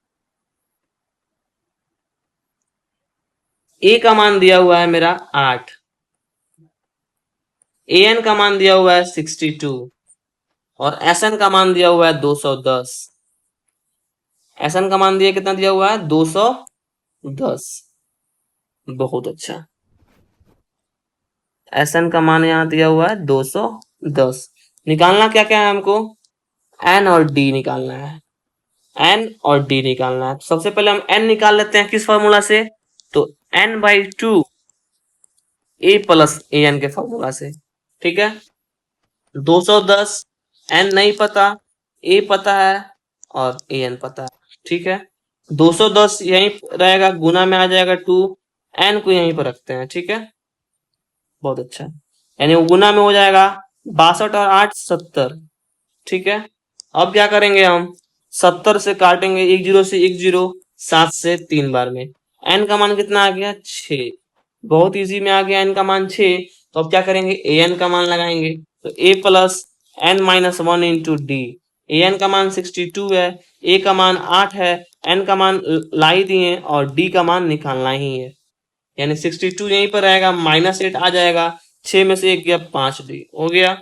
ए का मान दिया हुआ है मेरा 8, ए एन का मान दिया हुआ है 62 और एस एन का मान दिया हुआ है 210। एस एन का मान दिया कितना दिया हुआ है? 210। बहुत अच्छा। एस एन का मान यहाँ दिया हुआ है 210। निकालना क्या क्या है हमको? एन और डी निकालना है। एन और डी निकालना है। सबसे पहले हम एन निकाल लेते हैं किस फॉर्मूला से? तो n/2 A plus a N के फॉर्मूला से। ठीक है, 210 एन नहीं पता, ए पता है और ए एन पता है। ठीक है, 210 यहीं रहेगा, गुना में आ जाएगा 2, एन को यहीं पर रखते हैं। ठीक है, बहुत अच्छा। यानी वो गुना में हो जाएगा 62 और 8 70। ठीक है, अब क्या करेंगे हम? 70 से काटेंगे, 1 0 से 1 0, 7 से 3 बार में। एन का मान कितना आ गया? 6। बहुत इजी में आ गया एन का मान 6। तो अब क्या करेंगे? ए एन का मान लगाएंगे। तो A plus N minus 1 into D. A N का मान 62 है, ए का मान 8 है, एन का मान ला ही दिए और डी का मान निकालना ही है। यानी 62 यहीं पर रहेगा, -8 आ जाएगा, 6 में से 1 गया 5 डी हो गया।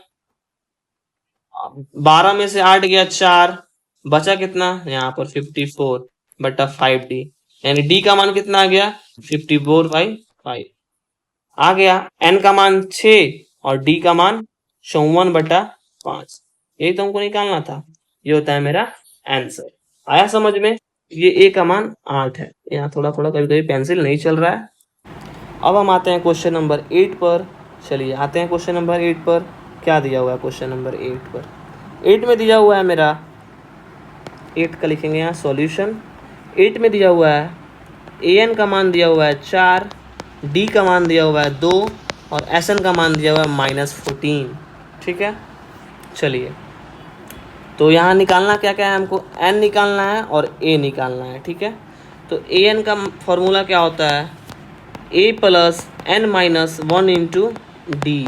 12 में से 8 गया 4, बचा कितना यहाँ पर? 54/5d। यानी डी का मान कितना आ गया? 54/5 आ गया। एन का मान 6 और डी का मान 54/5। यही तो हमको निकालना था। ये होता है मेरा आंसर। आया समझ में? ये ए का मान 8 है। यहाँ थोड़ा थोड़ा कभी कभी पेंसिल नहीं चल रहा है। अब हम आते हैं क्वेश्चन नंबर 8 पर। चलिए आते हैं क्वेश्चन नंबर 8 पर। क्या दिया हुआ है क्वेश्चन नंबर 8 पर? 8 में दिया हुआ है मेरा, 8 का लिखेंगे यहाँ सॉल्यूशन। 8 में दिया हुआ है ए एन का मान दिया हुआ है 4, डी का मान दिया हुआ है 2 और एस एन का मान दिया हुआ है -14। ठीक है, चलिए तो यहाँ निकालना क्या क्या है हमको? एन निकालना है और ए निकालना है। ठीक है, तो ए एन का फॉर्मूला क्या होता है? A plus N minus 1 into D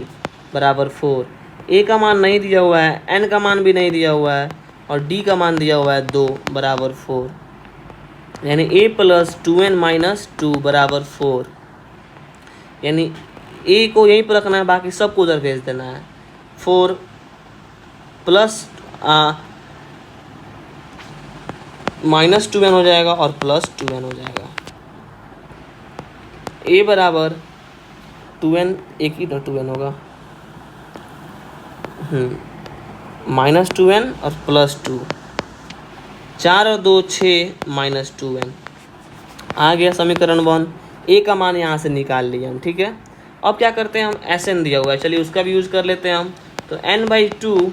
बराबर 4। ए का मान नहीं दिया हुआ है, एन का मान भी नहीं दिया हुआ है और डी का मान दिया हुआ है 2 बराबर 4। यानी ए प्लस 2n माइनस 2 बराबर 4। यानी ए को यहीं पर रखना है, बाकी सबको उधर भेज देना है। 4 प्लस -2n हो जाएगा और +2n हो जाएगा। ए बराबर 2n, एक ही 2n होगा, -2n और +2, 4 और 2 6 -2n आ गया समीकरण 1। ए का मान यहाँ से निकाल लिया हम। ठीक है, अब क्या करते हैं हम? एस एन दिया हुआ है, चलिए उसका भी यूज़ कर लेते हैं हम। तो n/2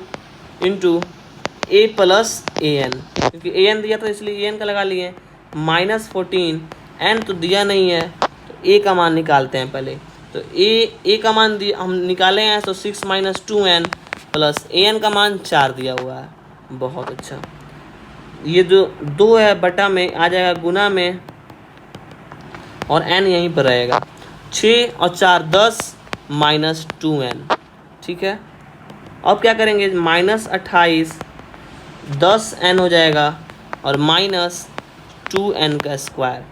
into a plus a N, क्योंकि ए एन दिया था इसलिए ए एन का लगा लिए। -14, एन तो दिया नहीं है तो ए का मान निकालते हैं पहले। तो ए का मान दिया हम निकाले हैं, तो 6 - 2n प्लस ए एन का मान 4 दिया हुआ है। बहुत अच्छा, ये जो 2 है बटा में आ जाएगा गुना में और n यहीं पर रहेगा। 6 और 4 10 -2n। ठीक है, अब क्या करेंगे? -28 10n हो जाएगा और -2n का स्क्वायर।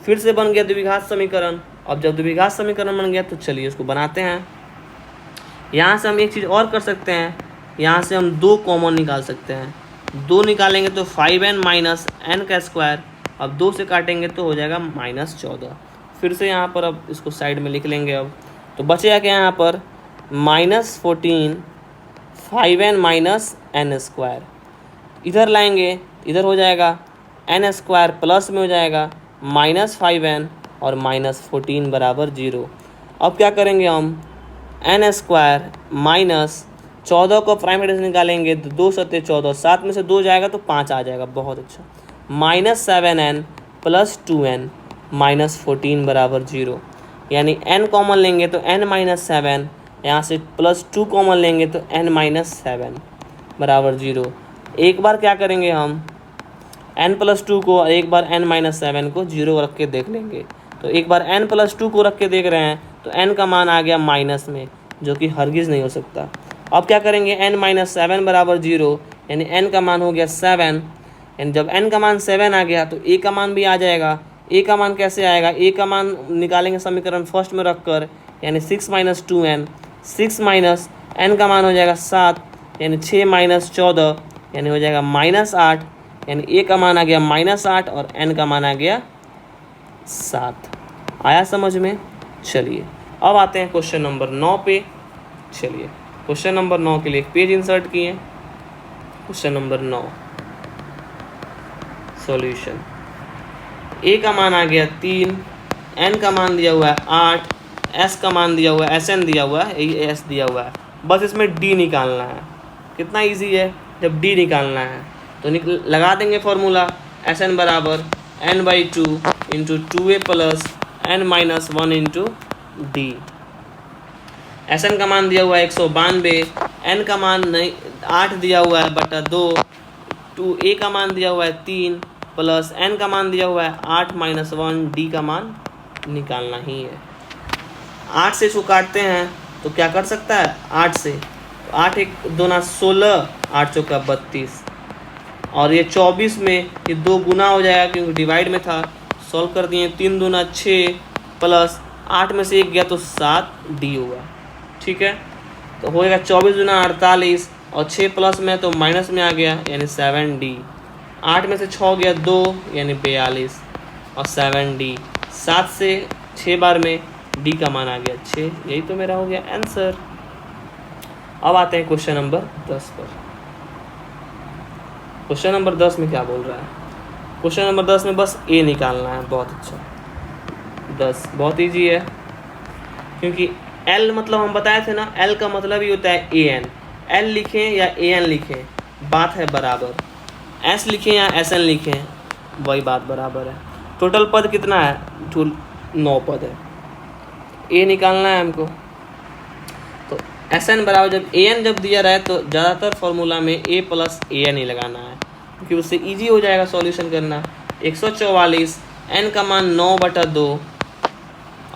फिर से बन गया द्विघात समीकरण। अब जब द्विघात समीकरण बन गया तो चलिए उसको बनाते हैं। यहाँ से हम एक चीज़ और कर सकते हैं, यहाँ से हम 2 कॉमन निकाल सकते हैं। 2 निकालेंगे तो 5n माइनस एन का स्क्वायर, अब 2 से काटेंगे तो हो जाएगा -14। फिर से यहाँ पर अब इसको साइड में लिख लेंगे। अब तो बचेगा क्या यहाँ पर -14 5n माइनस एन स्क्वायर, इधर लाएंगे इधर हो जाएगा एन स्क्वायर प्लस में हो जाएगा -5n और -14 बराबर 0। अब क्या करेंगे हम, एन स्क्वायर माइनस 14 को प्राइम फैक्टर से निकालेंगे तो 2 सत्ते 14, 7 में से 2 जाएगा तो 5 आ जाएगा, बहुत अच्छा। -7n प्लस 2n -14 बराबर 0, यानी n कॉमन लेंगे तो n-7, यहाँ से +2 कॉमन लेंगे तो n-7 बराबर 0। एक बार क्या करेंगे हम n+2 को और एक बार n-7 को 0 रख के देख लेंगे। तो एक बार n+2 को रख के देख रहे हैं तो n का मान आ गया माइनस में, जो कि हरगिज़ नहीं हो सकता। अब क्या करेंगे n-7 बराबर 0, यानी n का मान हो गया 7, यानी जब n का मान 7 आ गया तो a का मान भी आ जाएगा। a का मान कैसे आएगा, a का मान निकालेंगे समीकरण फर्स्ट में रख कर, यानी 6 - 2n, 6 माइनस n का मान हो जाएगा 7, यानी 6 - 14, यानी हो जाएगा -8, यानी a का मान आ गया -8 और n का मान आ गया 7। आया समझ में? चलिए अब आते हैं क्वेश्चन नंबर 9 पे। चलिए क्वेश्चन नंबर 9 के लिए एक पेज इंसर्ट किए। Question number 9 solution. a का मान आ गया 3, n का मान दिया हुआ है 8, s का मान दिया हुआ है, sn दिया हुआ है, ये s दिया हुआ है। बस इसमें d निकालना है। कितना इजी है, जब d निकालना है तो लगा देंगे फॉर्मूला, sn बराबर n/2 into 2a plus n-1 into d। sn का मान दिया हुआ है 192, n का मान नहीं 8 दिया हुआ है बटा 2, 2a का मान दिया हुआ है 3 प्लस n का मान दिया हुआ है 8 - 1, d का मान निकालना ही है। 8 से इसको काटते हैं तो क्या कर सकता है, 8 से 8 1 2 16, 8 चौका 32, और ये 24 में ये 2 गुना हो जाएगा क्योंकि डिवाइड में था। सॉल्व कर दिए, 3 दूना 6 प्लस 8 में से 1 गया तो 7 डी होगा। ठीक है, तो होएगा 24 दूना 48 और 6 प्लस में तो माइनस में आ गया यानी 7D। 8 में से 6 गया 2 यानी 42 और 7D। 7 से 6 बार में डी का मान आ गया 6। यही तो मेरा हो गया आंसर। अब आते हैं क्वेश्चन नंबर 10 पर। क्वेश्चन नंबर 10 में क्या बोल रहा है, क्वेश्चन नंबर 10 में बस ए निकालना है। बहुत अच्छा, 10 बहुत इजी है क्योंकि एल मतलब हम बताए थे ना, एल का मतलब ही होता है ए एन। एल लिखें या ए एन लिखें बात है बराबर, एस लिखें या एस एन लिखें वही बात बराबर है। टोटल पद कितना है, 9 पद है। ए निकालना है हमको, तो एस एन बराबर जब ए एन जब दिया रहे तो ज़्यादातर फॉर्मूला में ए प्लस ए एन ही लगाना है क्योंकि उससे इजी हो जाएगा सॉल्यूशन करना। 144, एन का मान 9/2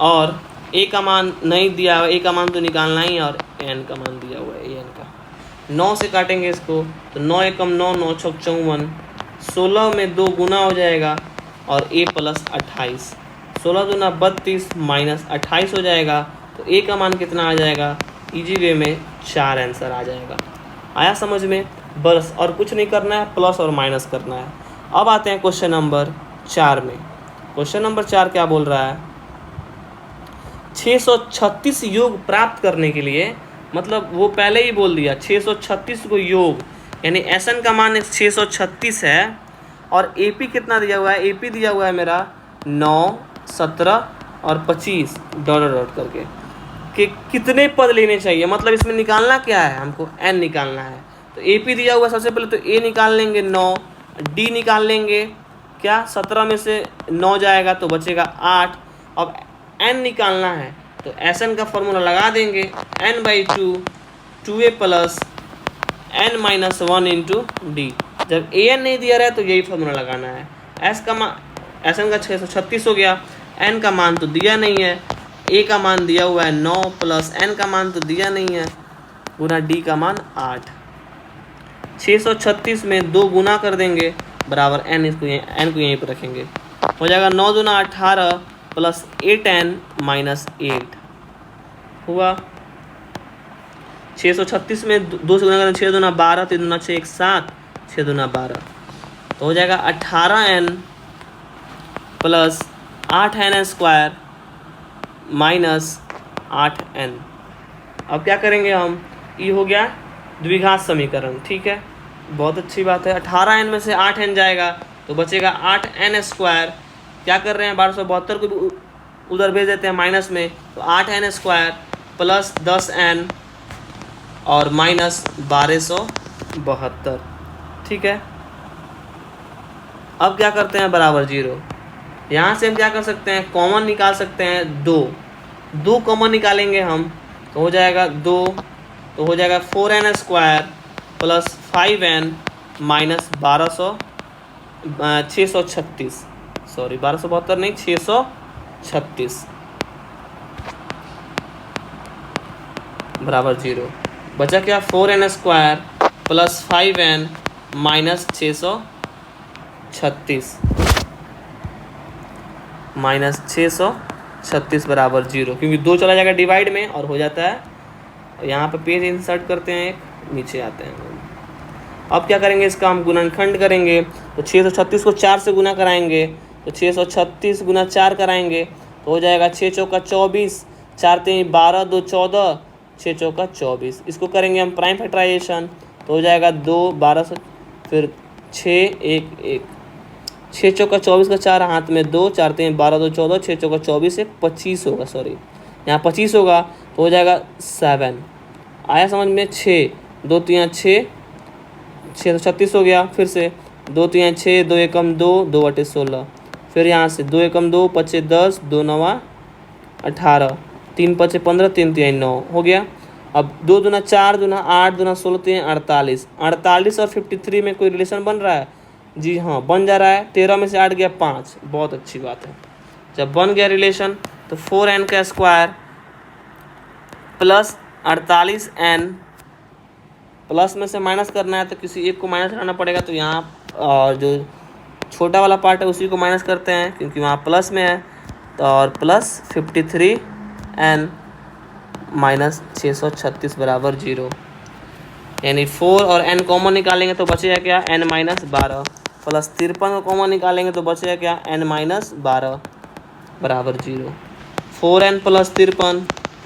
और ए का मान नहीं दिया हुआ, ए का मान तो निकालना ही और एन का मान दिया हुआ है ए एन का। 9 से काटेंगे इसको तो 9 एकम 9, 9 छक 54, 16 में 2 गुना हो जाएगा और ए प्लस 28, 16 दूना 32 माइनस 28 हो जाएगा तो ए का मान कितना आ जाएगा, इजी वे में 4 आंसर आ जाएगा। आया समझ में? बस और कुछ नहीं करना है, प्लस और माइनस करना है। अब आते हैं क्वेश्चन नंबर 4 में। क्वेश्चन नंबर 4 क्या बोल रहा है, 636 योग प्राप्त करने के लिए, मतलब वो पहले ही बोल दिया 636 को योग, यानी एस एन का मान 636 है और ए पी कितना दिया हुआ है, ए पी दिया हुआ है मेरा 9, 17 और 25 डॉट डॉट करके कि कितने पद लेने चाहिए, मतलब इसमें निकालना क्या है, हमको एन निकालना है। तो ए पी दिया हुआ सबसे पहले तो ए निकाल लेंगे 9, डी निकाल लेंगे क्या, 17 में से 9 जाएगा तो बचेगा 8। अब एन निकालना है तो एस एन का फॉर्मूला लगा देंगे, n/2 2a plus n-1 into D. जब ए एन नहीं दिया रहा है तो यही फॉर्मूला लगाना है। एस का मान, एस एन का 636 हो गया, एन का मान तो दिया नहीं है, ए का मान दिया हुआ है 9 प्लस एन का मान तो दिया नहीं है, गुना डी का मान 8। 636 में 2 गुना कर देंगे बराबर एन, इसको एन को यहीं पर रखेंगे, हो जाएगा 9 दूना 18 प्लस 8n माइनस 8 हुआ। 636 में 2 से गुना करें 6 दूना 12, 3 दूना 6 1 7 6 दूना 12, तो हो जाएगा 18n plus 8n square minus 8n। अब क्या करेंगे हम, ये हो गया द्विघात समीकरण, ठीक है, बहुत अच्छी बात है। 18n में से 8n जाएगा तो बचेगा 8n स्क्वायर। क्या कर रहे हैं, 1272 को भी उधर भेज देते हैं माइनस में, तो 8n स्क्वायर प्लस 10n और माइनस 1272, ठीक है। अब क्या करते हैं, बराबर 0। यहाँ से हम क्या कर सकते हैं, कॉमन निकाल सकते हैं, दो कॉमन निकालेंगे हम, तो हो जाएगा 2, तो हो जाएगा 4n square plus 5n minus 636, sorry 1272 नहीं, 636 बराबर 0। बचा क्या, 4n square plus 5n minus 636 बराबर 0, क्योंकि 2 चला जाएगा डिवाइड में और हो जाता है। यहाँ पे पेज इंसर्ट करते हैं, एक नीचे आते हैं। अब क्या करेंगे, इसका हम गुणनखंड करेंगे, तो 636 को 4 से गुना कराएंगे, तो 636 गुना 4 कराएंगे तो हो जाएगा 6 चौका 24, 4 3 12 2 14, 6 चौका 24। इसको करेंगे हम प्राइम फैक्टराइजेशन, तो हो जाएगा 2 12 से फिर 6 1 1, 6 चौका 24 का 4 हाथ में 2, 4 3 12 2 14, 6 चौका 24 1 25 होगा, सॉरी यहाँ 25 होगा, तो हो जाएगा 7। आया समझ में, 6 2 3 6, 636 हो गया। फिर से 2 3 6, 2 एकम 2, 2 बटे 16, फिर यहाँ से 2 एकम 2, 5 10, 2 9 18, 3 5 15, 3 3 9 हो गया। अब 2 दूना 4, दूना 8, दूना 16, 3 48, 48 और 53 में कोई रिलेशन बन रहा है, जी हाँ बन जा रहा है। 13 में से 8 गया 5, बहुत अच्छी बात है। जब बन गया रिलेशन तो 4n का स्क्वायर प्लस 48n, प्लस में से माइनस करना है तो किसी एक को माइनस करना पड़ेगा, तो यहाँ जो छोटा वाला पार्ट है उसी को माइनस करते हैं क्योंकि वहाँ प्लस में है, तो और प्लस 53n माइनस 636 बराबर 0, यानी 4 और n कॉमन निकालेंगे तो बचेगा क्या, n माइनस 12, प्लस 53 को कॉमन निकालेंगे तो बचेगा क्या, n माइनस 12 बराबर 0। 4n प्लस 53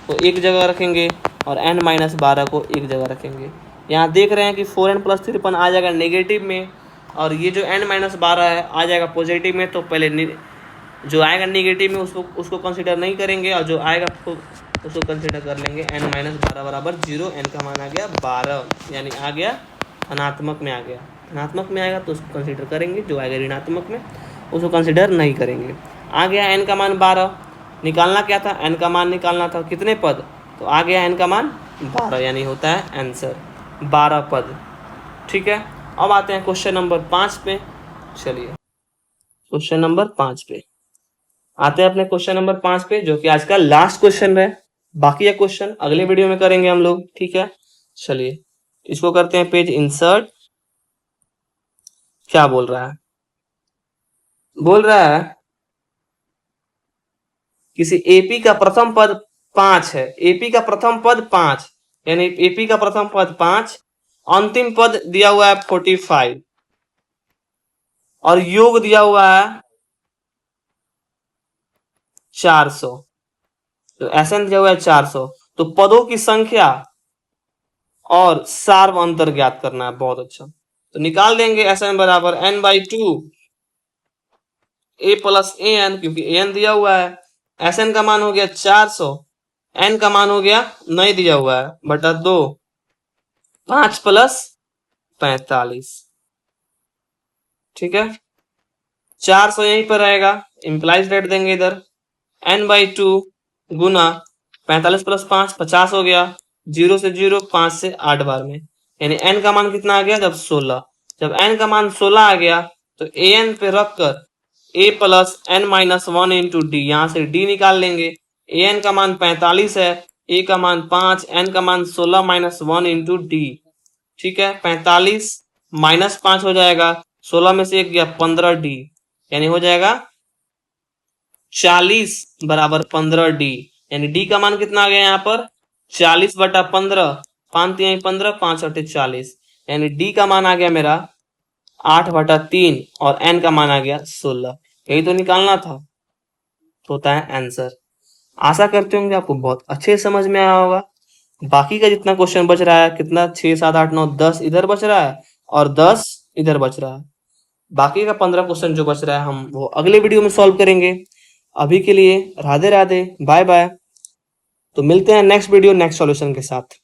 को एक जगह रखेंगे और n माइनस 12 को एक जगह रखेंगे। यहाँ देख रहे हैं कि 4n प्लस 53 आ जाएगा नेगेटिव में और ये जो n माइनस 12 है आ जाएगा पॉजिटिव में, तो पहले जो आएगा नेगेटिव में उसको कंसिडर नहीं करेंगे और जो आएगा उसको कंसिडर कर लेंगे। n माइनस 12 बराबर 0, n का मान आ गया 12, यानी आ गया धनात्मक में, आ गया धनात्मक में आएगा तो उसको कंसिडर करेंगे, जो आएगा ऋणात्मक में उसको कंसिडर नहीं करेंगे। आ गया n का मान 12, निकालना क्या था, n का मान निकालना था कितने पद, तो आ गया n का मान 12, यानी होता है आंसर 12 पद, ठीक है। अब आते हैं क्वेश्चन नंबर 5 पे। चलिए क्वेश्चन नंबर 5 पे आते हैं, अपने क्वेश्चन नंबर 5 पे, जो कि आज का लास्ट क्वेश्चन है। बाकी ये क्वेश्चन अगले वीडियो में करेंगे हम लोग, ठीक है। चलिए इसको करते हैं पेज इंसर्ट। क्या बोल रहा है, बोल रहा है किसी एपी का प्रथम पद 5 है, एपी का प्रथम पद 5, यानी एपी का प्रथम पद 5, अंतिम पद दिया हुआ है 45 और योग दिया हुआ है 400, तो एसएन दिया हुआ है 400, तो पदों की संख्या और सार्व अंतर ज्ञात करना है। बहुत अच्छा, तो निकाल देंगे एसएन बराबर n/2 a plus a N, क्योंकि ए एन दिया हुआ है। एसएन का मान हो गया 400, एन का मान हो गया नहीं दिया हुआ है बटा 2, 5 प्लस 45, ठीक है। 400 यहीं पर रहेगा, इंप्लाइज रेट देंगे इधर, n/2 गुना 45 प्लस 5 50 हो गया, 0 से 0, 5 से 8 बार में, यानी n का मान कितना आ गया, जब 16, जब n का मान 16 आ गया तो an पे रख कर a plus n minus 1 into D, यहाँ से d निकाल लेंगे। an का मान 45 है, a का मान 5, n का मान 16 माइनस 1 इंटू डी, ठीक है। 45 माइनस 5 हो जाएगा, 16 में से 1 गया 15d, यानी हो जाएगा 40 बराबर 15d, यानी d का मान कितना आ गया यहाँ पर 40 बटा 15, 5 3 15, 5 8 40, यानी d का मान आ गया मेरा 8/3 और n का मान आ गया 16। यही तो निकालना था। तो होता है आंसर। आशा करते होंगे आपको बहुत अच्छे से समझ में आया होगा। बाकी का जितना क्वेश्चन बच रहा है, कितना 6 7 8 9 10 इधर बच रहा है और 10 इधर बच रहा है। बाकी का 15 क्वेश्चन जो बच रहा है हम वो अगले वीडियो में सॉल्व करेंगे। अभी के लिए राधे राधे, बाय बाय। तो मिलते हैं नेक्स्ट वीडियो नेक्स्ट सॉल्यूशन के साथ।